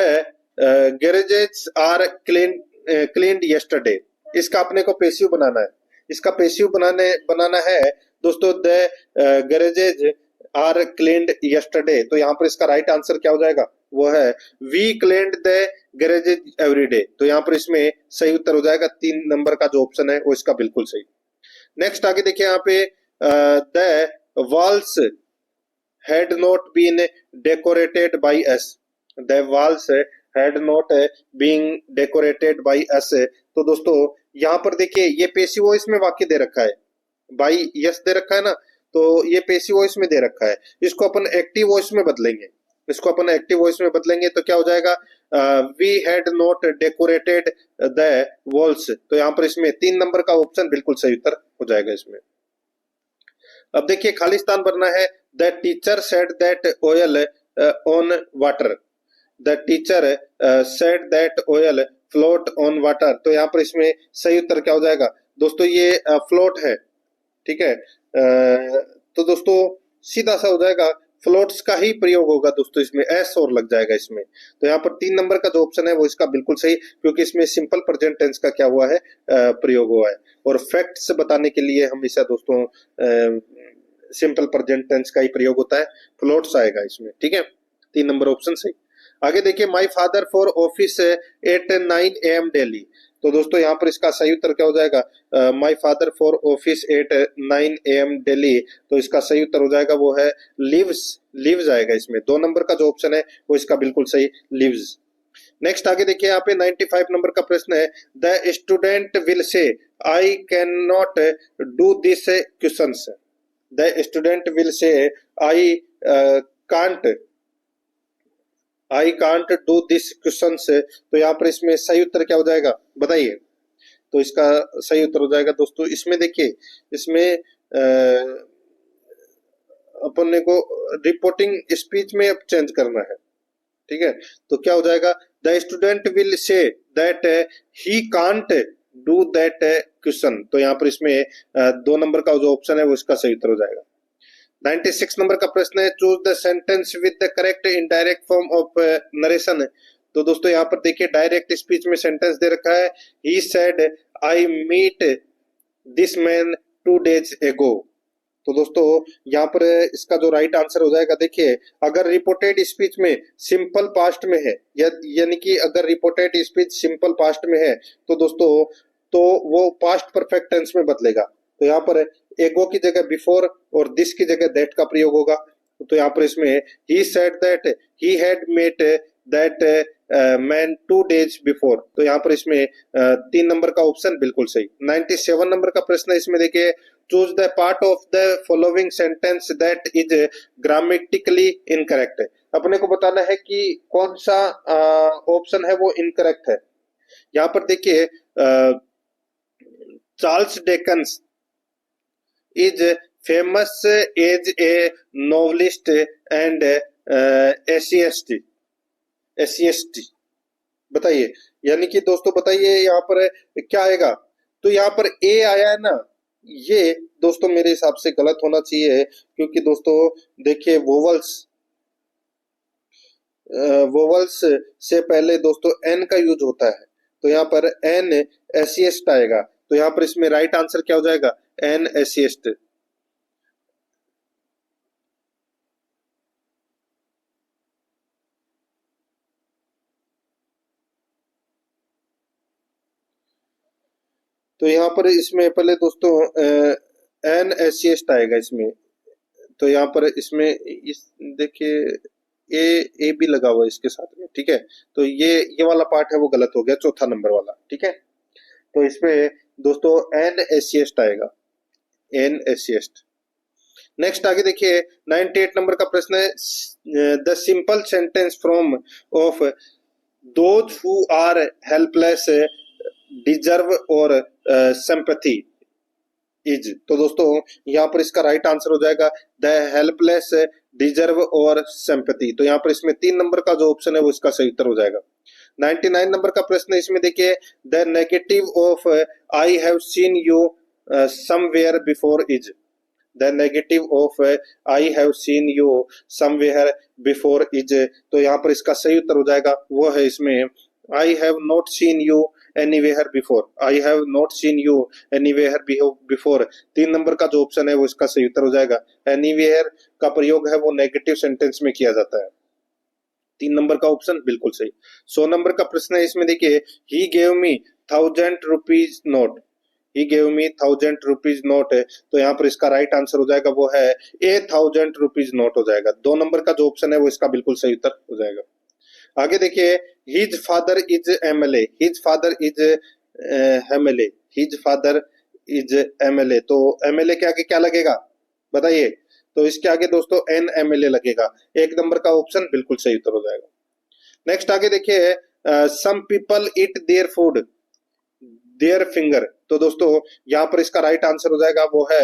garages are cleaned yesterday. इसका अपने को पैसिव बनाना है। इसका पैसिव बनाना है दोस्तों, the garages are cleaned yesterday. तो यहाँ पर इसका राइट आंसर क्या हो जाएगा, वो है we cleaned the garages every day. तो यहाँ पर इसमें सही उत्तर हो जाएगा 3 नंबर का जो ऑप्शन है वो इसका बिल्कुल सही। नेक्स्ट आगे देखिए यहाँ पे, the walls had not been decorated by us, the walls had not been decorated by us। तो दोस्तों यहाँ पर देखिए ये पैसिव वॉइस में वाक्य दे रखा है, बाई यस दे रखा है ना, तो ये पैसिव वॉइस में दे रखा है। इसको अपन एक्टिव वॉइस में बदलेंगे, इसको अपन एक्टिव वॉइस में बदलेंगे तो क्या हो जाएगा, we had not decorated the walls. तो यहाँ पर इसमें 3 नंबर का ऑप्शन बिल्कुल सही उत्तर हो जाएगा इसमें। अब देखिए खाली स्थान भरना है, the teacher said that oil on water. The teacher said that oil float on water. तो यहाँ पर इसमें सही उत्तर क्या हो जाएगा दोस्तों, ये फ्लोट है, ठीक है। तो दोस्तों सीधा सा हो जाएगा, फ्लोट्स का ही प्रयोग होगा दोस्तों, इसमें एस और लग जाएगा इसमें। तो यहाँ पर 3 नंबर का जो ऑप्शन है वो इसका बिल्कुल सही, क्योंकि इसमें सिंपल प्रेजेंट टेंस का क्या हुआ है, प्रयोग हुआ है। और फैक्ट्स बताने के लिए हमेशा दोस्तों सिंपल प्रेजेंट टेंस का ही प्रयोग होता है, फ्लोट्स आएगा इसमें, ठीक है। 3 नंबर ऑप्शन सही। आगे देखिए, my father for office at 9 AM daily. तो दोस्तों यहाँ पर इसका सही उत्तर क्या हो जाएगा, my father for office at 9 AM daily. तो इसका सही उत्तर हो जाएगा वो है लिव्स, लिव्स आएगा इसमें। 2 नंबर का जो ऑप्शन है वो इसका बिल्कुल सही, लिव्स। नेक्स्ट आगे देखिए यहाँ पे 95 नंबर का प्रश्न है, the student will say I can not do this questions. The student will say I can't do this questions. तो यहाँ पर इसमें सही उत्तर क्या हो जाएगा बताइए। तो इसका सही उत्तर हो जाएगा दोस्तों, इसमें देखिए, इसमें अपन को रिपोर्टिंग स्पीच में अब चेंज करना है, ठीक है। तो क्या हो जाएगा, the student will say that he can't do that question. तो यहाँ पर इसमें 2 नंबर का जो ऑप्शन है वो इसका सही उत्तर हो जाएगा। 96 नंबर का प्रश्न है, choose the sentence with the correct indirect form of narration. तो दोस्तों यहाँ पर देखिए डायरेक्ट स्पीच में सेंटेंस दे रखा है, he said I meet this man 2 days ago। तो दोस्तों यहाँ पर इसका जो राइट आंसर हो जाएगा, देखिए अगर रिपोर्टेड स्पीच में सिंपल पास्ट में है, यानी कि अगर रिपोर्टेड स्पीच सिंपल पास्ट में है तो दोस्तों तो वो पास्ट परफेक्ट टेंस में बदलेगा। तो यहाँ पर एगो की जगह बिफोर और दिस की जगह दैट का प्रयोग होगा। तो यहाँ पर इसमें he said that he had met that man 2 days before. तो यहाँ पर इसमें 3 नंबर का ऑप्शन बिल्कुल सही। 97 नंबर का प्रश्न है, इसमें देखिए, choose the part of the following sentence that is grammatically incorrect. अपने को बताना है कि कौन सा ऑप्शन है वो इनकरेक्ट है। यहाँ पर देखिए, Charles Dickens is famous as a novelist and essayist। बताइए, यानी कि दोस्तों बताइए यहाँ पर क्या आएगा। तो यहाँ पर ए आया है ना, ये दोस्तों मेरे हिसाब से गलत होना चाहिए, क्योंकि दोस्तों देखिए वोवल्स से पहले दोस्तों एन का यूज होता है। तो यहाँ पर एन एसिएस्ट आएगा। तो यहाँ पर इसमें राइट आंसर क्या हो जाएगा, एन एसिएस्ट। तो यहाँ पर इसमें पहले दोस्तों एन एसिएस्ट आएगा इसमें। तो यहाँ पर इसमें इस देखिए ए भी लगा हुआ है इसके साथ में, ठीक है। तो ये वाला पार्ट है वो गलत हो गया, चौथा नंबर वाला, ठीक है। तो इसमें दोस्तों एन एसिएस्ट आएगा, एन एसिएस्ट। नेक्स्ट आगे देखिए 98 नंबर का प्रश्न है, the simple sentence from of those who are helpless deserve our sympathy is. तो दोस्तों यहाँ पर इसका राइट आंसर हो जाएगा the helpless deserve our sympathy. तो यहाँ पर इसमें 3 नंबर का जो ऑप्शन है वो इसका सही उत्तर हो जाएगा। 99 नंबर का प्रश्न है, इसमें देखिए, the negative of I have seen you somewhere before is the negative of I have seen you somewhere before is। तो यहाँ पर इसका सही उत्तर हो जाएगा वो है इसमें I have not seen you anywhere before। I have not seen you anywhere before। 3 number का जो ऑप्शन है वो इसका सही उत्तर हो जाएगा। anywhere का प्रयोग है वो नेगेटिव सेंटेंस में किया जाता है। 3 नंबर का ऑप्शन बिल्कुल सही। 100 नंबर का प्रश्न है इसमें देखिए he gave me 1000 rupees note। he gave me 1000 rupees note है तो यहाँ पर इसका राइट आंसर हो जाएगा वो है 1000 rupees note हो जाएगा। 2 नंबर का जो ऑप्शन है वो इसका बिल्कुल सही उत्तर हो जाएगा। आगे देखिए his father is MLA। his father is MLA। his father is MLA। तो MLA के आगे क्या लगेगा बताइए? तो इसके आगे दोस्तों NMLA लगेगा। 1 नंबर का ऑप्शन बिल्कुल सही उत्तर हो जाएगा। नेक्स्ट आगे देखिए some people eat their food their finger। तो दोस्तों यहाँ पर इसका राइट आंसर हो जाएगा वो है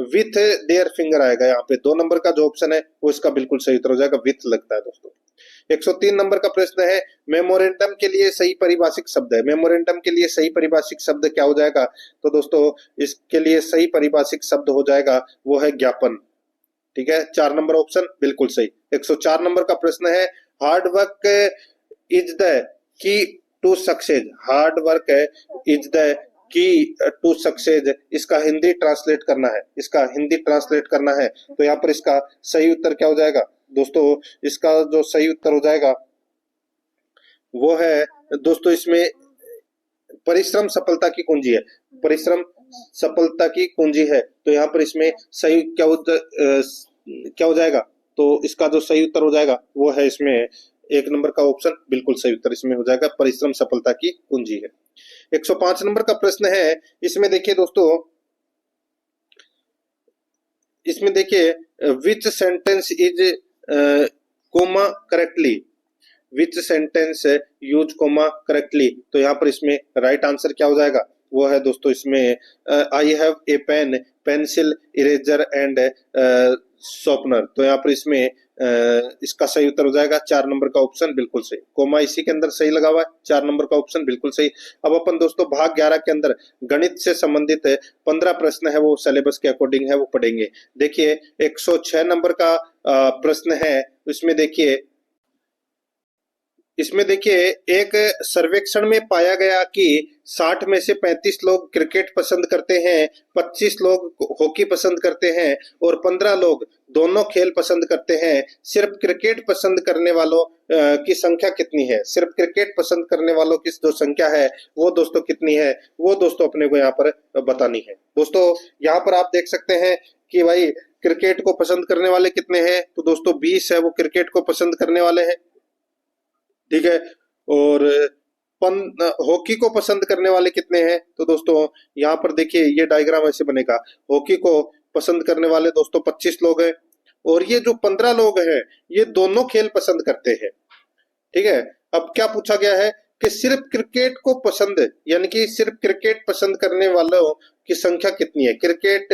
with their finger आएगा। यहाँ पे 2 नंबर का जो ऑप्शन है वो इसका बिल्कुल सही उत्तर हो जाएगा, with लगता है दोस्तों। 103 नंबर का प्रश्न है मेमोरेंडम के लिए सही पारिभाषिक शब्द है। मेमोरेंडम के लिए सही पारिभाषिक शब्द क्या हो जाएगा? तो दोस्तों इसके लिए सही पारिभाषिक शब्द हो जाएगा वो है ज्ञापन। ठीक है, 4 नंबर ऑप्शन बिल्कुल सही। 104 नंबर का प्रश्न है hard work is the key to success. Hard work is the key to success. इसका हिंदी ट्रांसलेट करना है, इसका हिंदी ट्रांसलेट करना है तो यहाँ पर इसका सही उत्तर क्या हो जाएगा दोस्तों? इसका जो सही उत्तर हो जाएगा वो है दोस्तों इसमें परिश्रम सफलता की कुंजी है। परिश्रम सफलता की कुंजी है तो यहाँ पर इसमें सही क्या हो जाएगा? तो इसका जो सही उत्तर हो जाएगा वो है इसमें 1 नंबर का ऑप्शन बिल्कुल सही उत्तर इसमें हो जाएगा, परिश्रम सफलता की कुंजी है। 105 नंबर का प्रश्न है इसमें देखिए दोस्तों, इसमें देखिए which sentence is comma correctly. Which sentence use comma correctly. तो यहाँ पर इसमें राइट आंसर क्या हो जाएगा वो है दोस्तों इसमें I have a pen pencil eraser and sharpener. तो यहाँ पर इसमें इसका सही उत्तर हो जाएगा 4 नंबर का ऑप्शन बिल्कुल सही। कोमा इसी के अंदर सही लगा हुआ है, 4 नंबर का ऑप्शन बिल्कुल सही। अब अपन दोस्तों भाग 11 के अंदर गणित से संबंधित 15 प्रश्न है वो सिलेबस के अकॉर्डिंग है वो पढ़ेंगे। देखिए 106 नंबर का प्रश्न है इसमें देखिए एक सर्वेक्षण में पाया गया कि 60 में से 35 लोग क्रिकेट पसंद करते हैं, 25 लोग हॉकी पसंद करते हैं और 15 लोग दोनों खेल पसंद करते हैं। सिर्फ क्रिकेट पसंद करने वालों की संख्या कितनी है? सिर्फ क्रिकेट पसंद करने वालों की जो संख्या है वो दोस्तों कितनी है वो दोस्तों अपने को यहाँ पर बतानी है। दोस्तों यहाँ पर आप देख सकते हैं कि भाई क्रिकेट को पसंद करने वाले कितने हैं? तो दोस्तों 20 है वो क्रिकेट को पसंद करने वाले हैं। ठीक है, और हॉकी को पसंद करने वाले कितने हैं? तो दोस्तों यहाँ पर देखिए ये डायग्राम ऐसे बनेगा। हॉकी को पसंद करने वाले दोस्तों 25 लोग हैं और ये जो 15 लोग हैं ये दोनों खेल पसंद करते हैं। ठीक है, अब क्या पूछा गया है कि सिर्फ क्रिकेट को पसंद यानी कि सिर्फ क्रिकेट पसंद करने वालों की संख्या कितनी है? क्रिकेट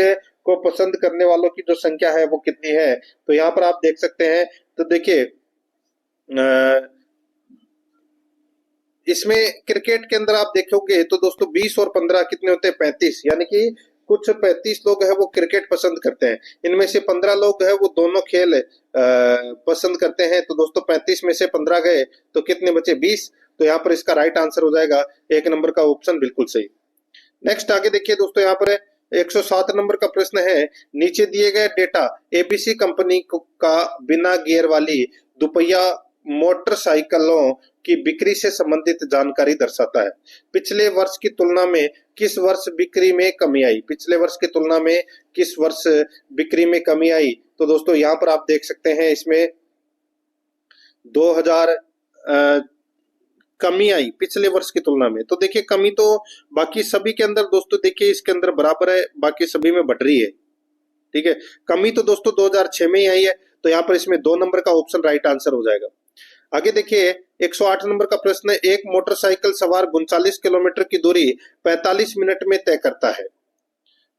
को पसंद करने वालों की जो संख्या है वो कितनी है? तो यहाँ पर आप देख सकते हैं। तो देखिए इसमें क्रिकेट के अंदर आप देखोगे तो दोस्तों 20 और 15 कितने होते हैं? 35। यानी कि कुछ 35 लोग हैं वो क्रिकेट पसंद करते हैं, इनमें से 15 लोग हैं वो दोनों खेल पसंद करते हैं। तो दोस्तों 35 में से 15 गए तो कितने बचे? 20। तो यहाँ पर इसका राइट आंसर हो जाएगा 1 नंबर का ऑप्शन बिल्कुल सही। नेक्स्ट आगे देखिए दोस्तों, यहाँ पर 107 नंबर का प्रश्न है नीचे दिए गए डेटा एबीसी कंपनी का बिना गियर वाली दुपहिया मोटरसाइकिलों की बिक्री से संबंधित जानकारी दर्शाता है। पिछले वर्ष की तुलना में किस वर्ष बिक्री में कमी आई? पिछले वर्ष की तुलना में किस वर्ष बिक्री में कमी आई? तो दोस्तों यहाँ पर आप देख सकते हैं इसमें 2000 कमी आई पिछले वर्ष की तुलना में। तो देखिए कमी तो बाकी सभी के अंदर दोस्तों देखिए इसके अंदर बराबर है, बाकी सभी में बढ़ रही है। ठीक है, कमी तो दोस्तों 2006 में ही आई है तो यहाँ पर इसमें 2 नंबर का ऑप्शन राइट आंसर हो जाएगा। आगे देखिए 108 नंबर का प्रश्न, एक मोटरसाइकिल सवार 39 किलोमीटर की दूरी 45 मिनट में तय करता है।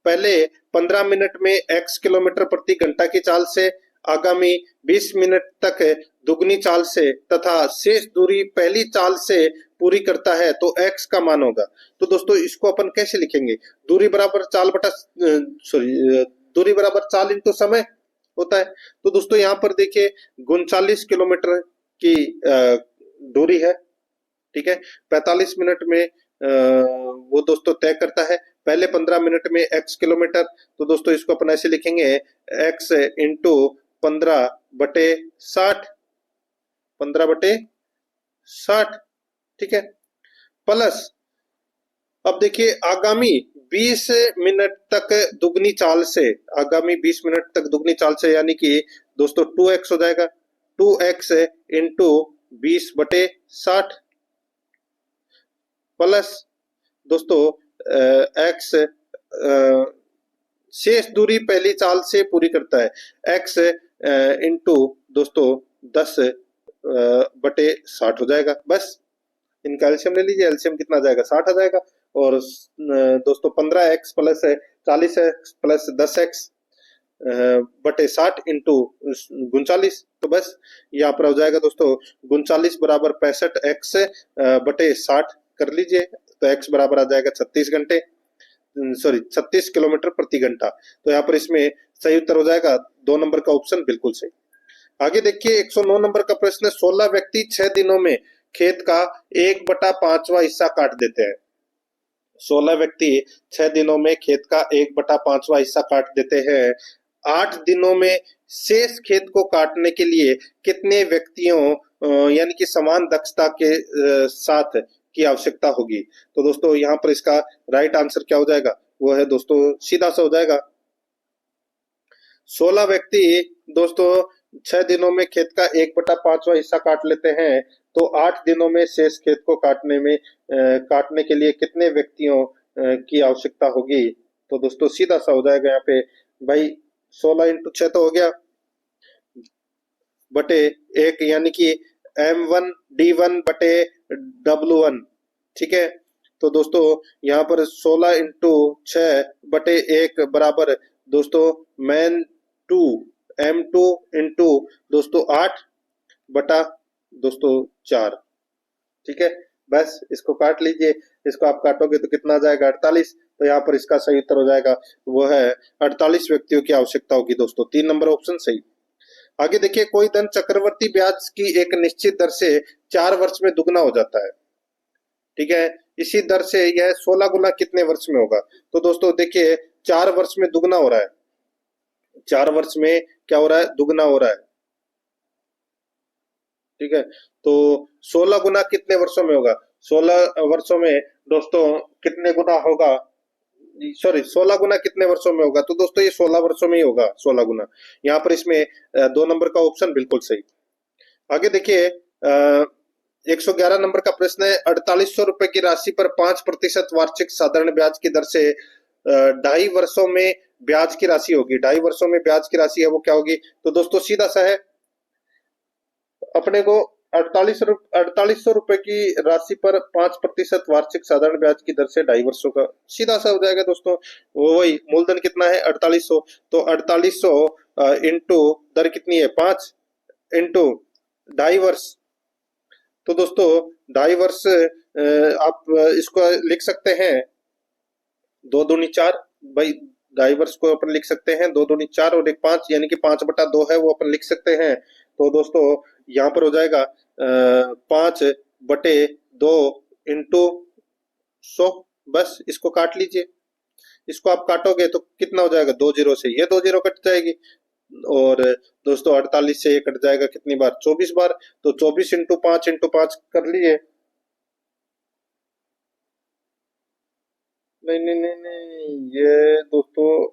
पहले 15 मिनट में x किलोमीटर प्रति घंटा की चाल से आगामी 20 मिनट तक दुगनी चाल से तथा शेष दूरी पहली चाल से पूरी करता है तो x का मान होगा। तो दोस्तों इसको अपन कैसे लिखेंगे? दूरी बराबर चाल बटा दूरी बराबर चाल इंटू समय होता है। तो दोस्तों यहाँ पर देखिए 39 किलोमीटर की दूरी है, ठीक है। 45 मिनट में वो दोस्तों तय करता है, पहले 15 मिनट में x किलोमीटर। तो दोस्तों इसको अपन ऐसे लिखेंगे x इंटू 15/60, 15/60, ठीक है, प्लस अब देखिए आगामी 20 मिनट तक दुगनी चाल से, आगामी 20 मिनट तक दुगनी चाल से यानी कि दोस्तों 2x हो जाएगा, 2x इंटू 20/60 प्लस दोस्तों x शेष दूरी पहली चाल से पूरी करता है, x इंटू दोस्तों 10/60 हो जाएगा। बस इनका एलसीएम ले लीजिए, एलसीएम कितना आ जाएगा? 60 आ जाएगा। और दोस्तों 15x plus 40x plus 10x बटे 60 इंटू 39। तो बस यहाँ पर हो जाएगा दोस्तों 39 बराबर 65x बटे 60 कर लीजिए, तो x बराबर आ जाएगा 36 घंटे, सॉरी 36 किलोमीटर प्रति घंटा। तो यहाँ पर इसमें सही उत्तर हो जाएगा 2 नंबर का ऑप्शन, बिल्कुल सही। आगे देखिए 109 नंबर का प्रश्न है, 16 व्यक्ति 6 दिनों में खेत का 1/5वां हिस्सा काट देते हैं। 16 व्यक्ति 6 दिनों में खेत का 1/5वां हिस्सा काट देते हैं। 8 दिनों में शेष खेत को काटने के लिए कितने व्यक्तियों यानी कि समान दक्षता के साथ की आवश्यकता होगी? तो दोस्तों यहाँ पर इसका राइट आंसर क्या हो जाएगा? वो है दोस्तों सीधा सा हो जाएगा, 16 व्यक्ति दोस्तों 6 दिनों में खेत का 1/5वां हिस्सा काट लेते हैं, तो 8 दिनों में शेष खेत को काटने के लिए कितने व्यक्तियों की आवश्यकता होगी? तो दोस्तों सीधा सा हो जाएगा यहाँ पे भाई, 16 इंटू 6 तो हो गया, बटे 1 यानी कि M1 D1 बटे W1, ठीक है। तो दोस्तों यहाँ पर 16 इंटू 6 बटे 1 बराबर दोस्तों M2 इंटू दोस्तों 8 बटा दोस्तों 4, ठीक है। बस इसको काट लीजिए, इसको आप काटोगे तो कितना आ जाएगा? 48। तो यहाँ पर इसका सही उत्तर हो जाएगा, वो है 48 व्यक्तियों की आवश्यकता होगी दोस्तों, 3 नंबर ऑप्शन सही। आगे देखिए, कोई धन चक्रवर्ती ब्याज की एक निश्चित दर से 4 वर्ष में दुगना हो जाता है, ठीक है। इसी दर से यह 16 गुना कितने वर्ष में होगा? तो दोस्तों देखिए 4 वर्ष में दुगना हो रहा है, 4 वर्ष में क्या हो रहा है? दुगना हो रहा है, ठीक है। तो 16 गुना कितने वर्षों में होगा? 16 वर्षों में दोस्तों कितने गुना होगा? सॉरी 16 गुना कितने वर्षों में होगा? तो दोस्तों ये 16 वर्षों में ही होगा, 16 गुना। यहाँ पर इसमें 2 नंबर का ऑप्शन बिल्कुल सही। आगे देखिए 111 नंबर का प्रश्न है, 4800 रुपए की राशि पर 5% वार्षिक साधारण ब्याज की दर से 2.5 वर्षों में ब्याज की राशि होगी। 2.5 वर्षों में ब्याज की राशि है वो क्या होगी? तो दोस्तों सीधा सा है, अपने को 4800 रुपए की राशि पर 5% वार्षिक साधारण ब्याज की दर से 2.5 वर्षों का, सीधा सा हो जाएगा दोस्तों। वो वही मूलधन कितना है? 4800, तो 4800 इंटू दर कितनी है? 5 इंटू 2.5 वर्ष। तो दोस्तों 2.5 वर्ष आप इसको लिख सकते हैं 2 दूनी 4, भाई 2.5 वर्ष को अपन लिख सकते हैं 2 दूनी 4 और 1 5, यानी कि 5/2 है वो अपन लिख सकते हैं। तो दोस्तों यहाँ पर हो जाएगा 5/2 इंटू 100। बस इसको काट लीजिए, इसको आप काटोगे तो कितना हो जाएगा? 2 जीरो से ये 2 जीरो कट जाएगी, और दोस्तों 48 से ये कट जाएगा कितनी बार? 24 बार। तो 24 इंटू 5 कर लीजिए। नहीं, ये दोस्तों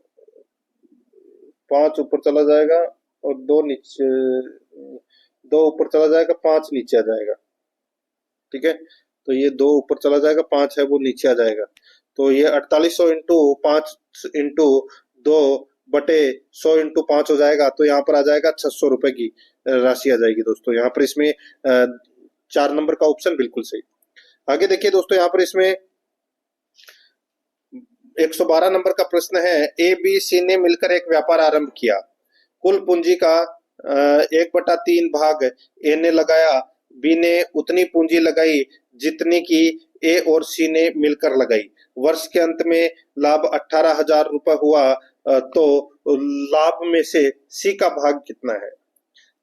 5 ऊपर चला जाएगा और 2 नीचे, 2 ऊपर चला जाएगा, 5 नीचे आ जाएगा, ठीक है। तो ये 2 ऊपर चला जाएगा, 5 है वो नीचे आ जाएगा। तो ये 4800 इंटू 5 इंटू 2 बटे 100 इंटू 5 हो जाएगा। तो यहाँ पर आ जाएगा 600 रुपए की राशि आ जाएगी दोस्तों। यहाँ पर इसमें 4 नंबर का ऑप्शन बिल्कुल सही। आगे देखिए दोस्तों, यहाँ पर इसमें 112 नंबर का प्रश्न है, ए बी सी ने मिलकर एक व्यापार आरंभ किया, कुल पूंजी का 1/3 भाग ए ने लगाया, बी ने उतनी पूंजी लगाई जितनी की ए और सी ने मिलकर लगाई। वर्ष के अंत में लाभ 18,000 रुपए हुआ, तो लाभ में से सी का भाग कितना है?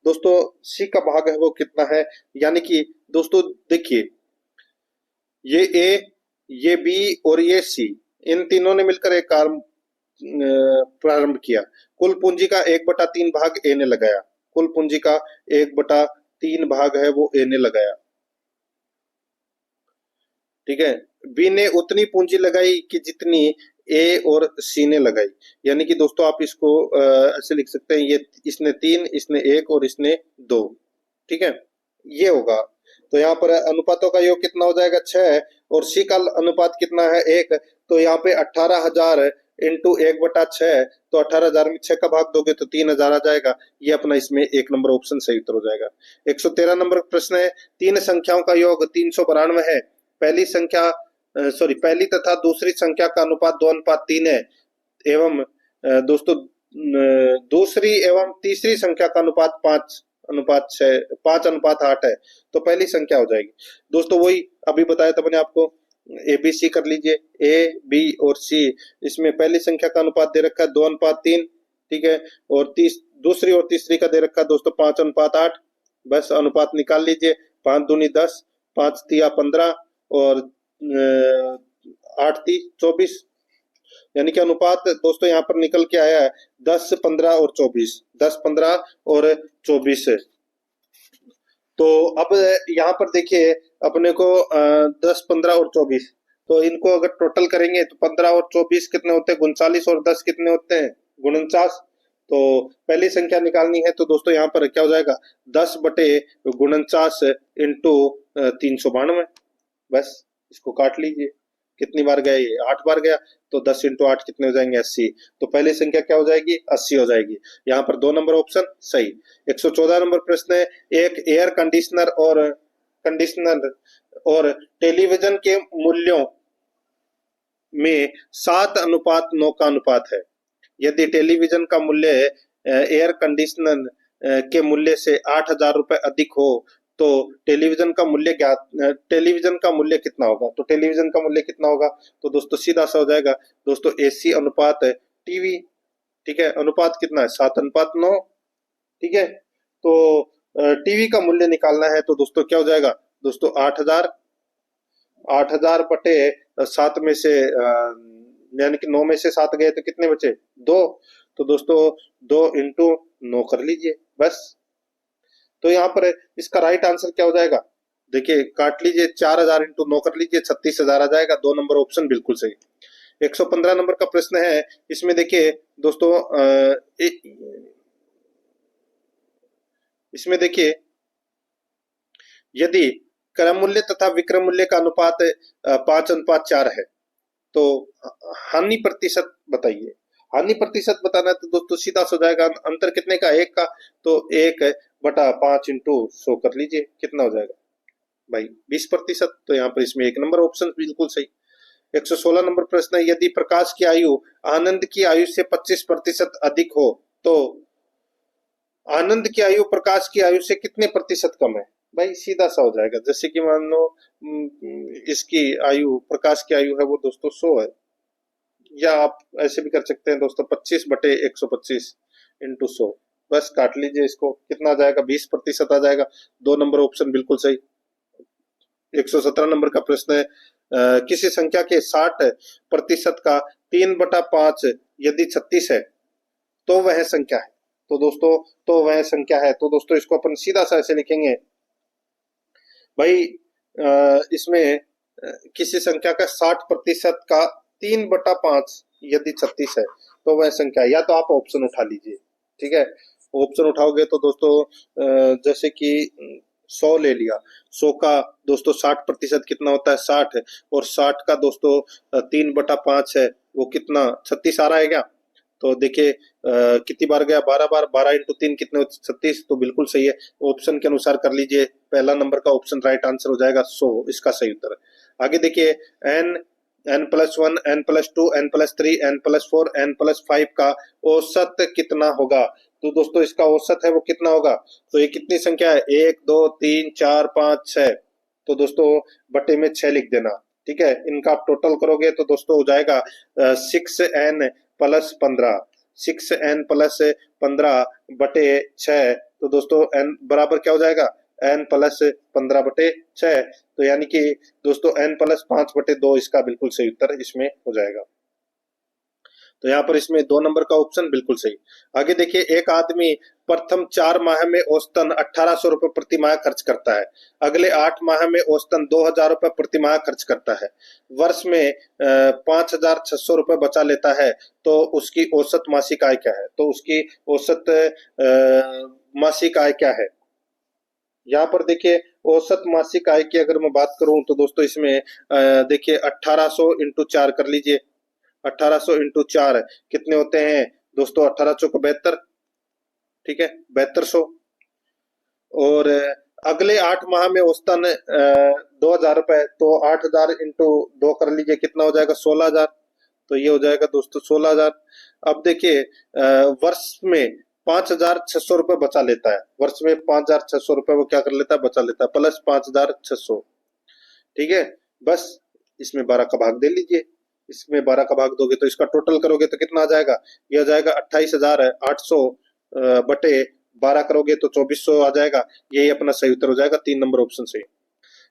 दोस्तों सी का भाग है वो कितना है, यानी कि दोस्तों देखिए, ये ए, ये बी और ये सी, इन तीनों ने मिलकर एक काम प्रारंभ किया। कुल पूंजी का 1/3 भाग ए ने लगाया, कुल पूंजी का 1/3 भाग है वो ए ने लगाया, ठीक है। बी ने उतनी पूंजी लगाई कि जितनी ए और सी ने लगाई, यानी कि दोस्तों आप इसको ऐसे लिख सकते हैं, ये इसने 3, इसने 1 और इसने 2, ठीक है, ये होगा। तो यहाँ पर अनुपातों का योग कितना हो जाएगा? 6, और सी का अनुपात कितना है? 1। तो यहाँ पे 18,000 इंटू 1/6, तो 18,000 में 6 का भाग दोगे तो 3,000 आ जाएगा। ये अपना इसमें 1 नंबर ऑप्शन सही उत्तर हो जाएगा। 113 नंबर प्रश्न है, तीन संख्याओं का योग 392 है। पहली तथा दूसरी संख्या का अनुपात 2:3 है, एवं दोस्तों दूसरी एवं तीसरी संख्या का अनुपात 5:8 है, तो पहली संख्या हो जाएगी। दोस्तों वही अभी बताया था मैंने आपको, ए बी सी कर लीजिए, ए बी और सी, इसमें पहली संख्या का अनुपात दे रखा है 2:3, ठीक है, और दूसरी और तीसरी का दे रखा है दोस्तों 5:8। बस अनुपात निकाल लीजिए, 5 दूनी 10, 5 तिया 15 और 8 ती 24, यानी कि अनुपात दोस्तों यहाँ पर निकल के आया है 10, 15 और 24, 10, 15 और 24 है। तो अब यहाँ पर देखिए अपने को 10, 15 और 24, तो इनको अगर टोटल करेंगे तो 15 और 24 कितने होते हैं? 39, और 10 कितने होते हैं? 49। तो पहली संख्या निकालनी है तो दोस्तों यहाँ पर क्या हो जाएगा? 10/49 इंटू 392। बस इसको काट लीजिए, कितनी बार गया ये? 8 बार गया, तो 10 इंटू 8 कितने हो जाएंगे? 80। तो पहली संख्या क्या हो जाएगी? 80 हो जाएगी। यहाँ पर 2 नंबर ऑप्शन सही। 114 नंबर प्रश्न है, एक एयर कंडीशनर और टेलीविजन के मूल्यों में 7:9 का अनुपात है। यदि टेलीविजन का मूल्य एयर कंडीशनर के मूल्य से 8,000 रुपए अधिक हो तो टेलीविजन का मूल्य कितना होगा? तो टेलीविजन का मूल्य कितना होगा? तो दोस्तों सीधा सा हो जाएगा दोस्तों, एसी अनुपात टीवी, ठीक है, अनुपात कितना है? 7:9, ठीक है। तो टीवी का मूल्य निकालना है तो दोस्तों क्या हो जाएगा? दोस्तों 8,000 बटे 7 में से यानी कि 9 में से 7 गए तो कितने बचे? 2। तो दोस्तों 2 इंटू 9 कर लीजिए बस। तो यहाँ पर इसका राइट आंसर क्या हो जाएगा? देखिए काट लीजिए, 4,000 इंटू 9 कर लीजिए, 36,000 आ जाएगा। 2 नंबर ऑप्शन बिल्कुल सही। 115 नंबर का प्रश्न है, इसमें देखिए दोस्तों इसमें देखिए यदि क्रम मूल्य तथा विक्रम मूल्य का अनुपात 5:4 है तो हानि प्रतिशत बताइए। हानि प्रतिशत बताना है तो दोस्तों सीधा हो जाएगा, अंतर कितने का? 1 का, तो 1/5 इंटू 100 कर लीजिए, कितना हो जाएगा भाई? 20%। तो यहाँ पर इसमें 1 नंबर ऑप्शन बिल्कुल सही। 116 नंबर प्रश्न है, यदि प्रकाश की आयु आनंद की आयु से 25% अधिक हो तो आनंद की आयु प्रकाश की आयु से कितने प्रतिशत कम है? भाई सीधा सा हो जाएगा, जैसे कि मान लो इसकी आयु, प्रकाश की आयु है वो दोस्तों 100 है, या आप ऐसे भी कर सकते हैं दोस्तों 25/125 इंटू 100। बस काट लीजिए इसको, कितना आ जाएगा? 20% आ जाएगा। 2 नंबर ऑप्शन बिल्कुल सही। 117 नंबर का प्रश्न है, किसी संख्या के 60% का 3/5 यदि 36 है तो वह संख्या है। तो दोस्तों इसको अपन सीधा सा ऐसे लिखेंगे भाई, इसमें किसी संख्या का 60% का 3/5 यदि 36 है तो वह संख्या है। या तो आप ऑप्शन उठा लीजिए, ठीक है, ऑप्शन उठाओगे तो दोस्तों जैसे कि 100 ले लिया, 100 का दोस्तों 60% कितना होता है? 60 है, और 60 का दोस्तों 3/5 है, वो कितना? 36 आ रहा है क्या? तो देखिए कितनी बार गया? 12 बार। 12 इंटू 3 कितने होते? 36। तो बिल्कुल सही है, ऑप्शन के अनुसार कर लीजिए। पहला नंबर का ऑप्शन राइट आंसर हो जाएगा 100, इसका सही उत्तर है। आगे देखिए, n+1, n+2, n+3, n+4, n+5 का औसत कितना होगा? तो दोस्तों इसका औसत है वो कितना होगा? तो ये कितनी संख्या है? 1 2 3 4 5 6। तो दोस्तों बटे में 6 लिख देना। ठीक है, इनका आप टोटल करोगे तो दोस्तों हो जाएगा 6n प्लस 15। 6n+15 बटे 6। तो दोस्तों n बराबर क्या हो जाएगा? n+15 बटे 6। तो यानी कि दोस्तों n+5 बटे 2 इसका बिल्कुल सही उत्तर इसमें हो जाएगा। तो यहाँ पर इसमें 2 नंबर का ऑप्शन बिल्कुल सही। आगे देखिए, एक आदमी प्रथम 4 माह में औसतन 1800 रुपए प्रति माह खर्च करता है, अगले 8 माह में औसतन 2000 रुपए प्रति माह खर्च करता है, वर्ष में 5600 रुपए बचा लेता है, तो उसकी औसत मासिक आय क्या है? तो उसकी औसत मासिक आय क्या है? यहाँ पर देखिए, औसत मासिक आय की अगर मैं बात करूं तो दोस्तों इसमें देखिए 1800 इंटू 4 कर लीजिए। 1800 इंटू 4 कितने होते हैं दोस्तों? 18 चौक 72। ठीक है, 7200। और अगले 8 माह में औसतन 2000 रुपए, तो 8000 इंटू 2 कर लीजिए, कितना हो जाएगा? 16000। तो ये हो जाएगा दोस्तों 16000। अब देखिए वर्ष में 5600 रुपए बचा लेता है, वर्ष में 5600 रुपए वो क्या कर लेता है? बचा लेता है, प्लस 5600। ठीक है, बस इसमें 12 का भाग दे लीजिए। इसमें 12 का भाग दोगे तो इसका टोटल करोगे तो कितना आ जाएगा? ये आ जाएगा 28,800 बटे 12 करोगे तो 2400 आ जाएगा। यही अपना सही उत्तर हो जाएगा, 3 नंबर ऑप्शन सही।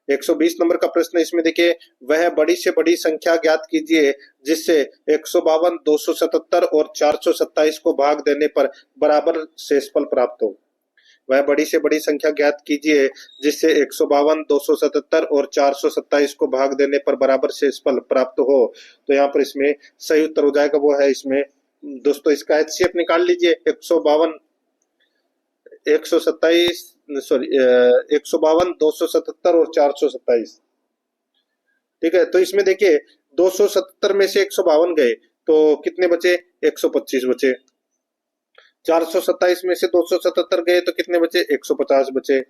120 नंबर का प्रश्न इसमें देखिए, वह बड़ी से बड़ी संख्या ज्ञात कीजिए जिससे 152, 277 और 427 को भाग देने पर बराबर शेषफल प्राप्त हो। वह बड़ी से बड़ी संख्या ज्ञात कीजिए जिससे 152, 277 और 427 को भाग देने पर बराबर शेषफल प्राप्त हो। तो यहाँ पर इसमें सही उत्तर हो जाएगा वो है इसमें दोस्तों, इसका एचसीएफ निकाल लीजिए। 152, 127 सॉरी 152, 277 और 427। ठीक है, तो इसमें देखिए 277 में से 152 गए तो कितने बचे? 125 बचे। 427 में से 277 गए तो कितने बचे? 150 बचे।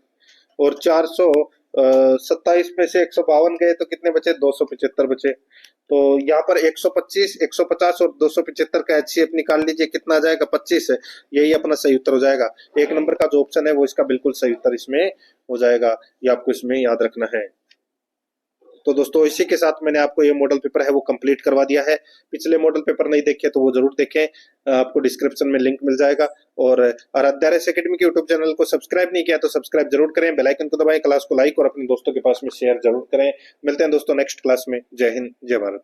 और 427 में से 152 गए तो कितने बचे? 275 बचे। तो यहाँ पर 125, 150 और 275 का एचसीएफ निकाल लीजिए, कितना आ जाएगा? 25। यही अपना सही उत्तर हो जाएगा। 1 नंबर का जो ऑप्शन है वो इसका बिल्कुल सही उत्तर इसमें हो जाएगा। ये आपको इसमें याद रखना है। तो दोस्तों इसी के साथ मैंने आपको ये मॉडल पेपर है वो कंप्लीट करवा दिया है। पिछले मॉडल पेपर नहीं देखे तो वो जरूर देखें, आपको डिस्क्रिप्शन में लिंक मिल जाएगा। और आराध्या एकेडमी के यूट्यूब चैनल को सब्सक्राइब नहीं किया तो सब्सक्राइब जरूर करें, बेल आइकन को दबाएं, क्लास को लाइक और अपने दोस्तों के पास में शेयर जरूर करें। मिलते हैं दोस्तों नेक्स्ट क्लास में। जय हिंद, जय भारत।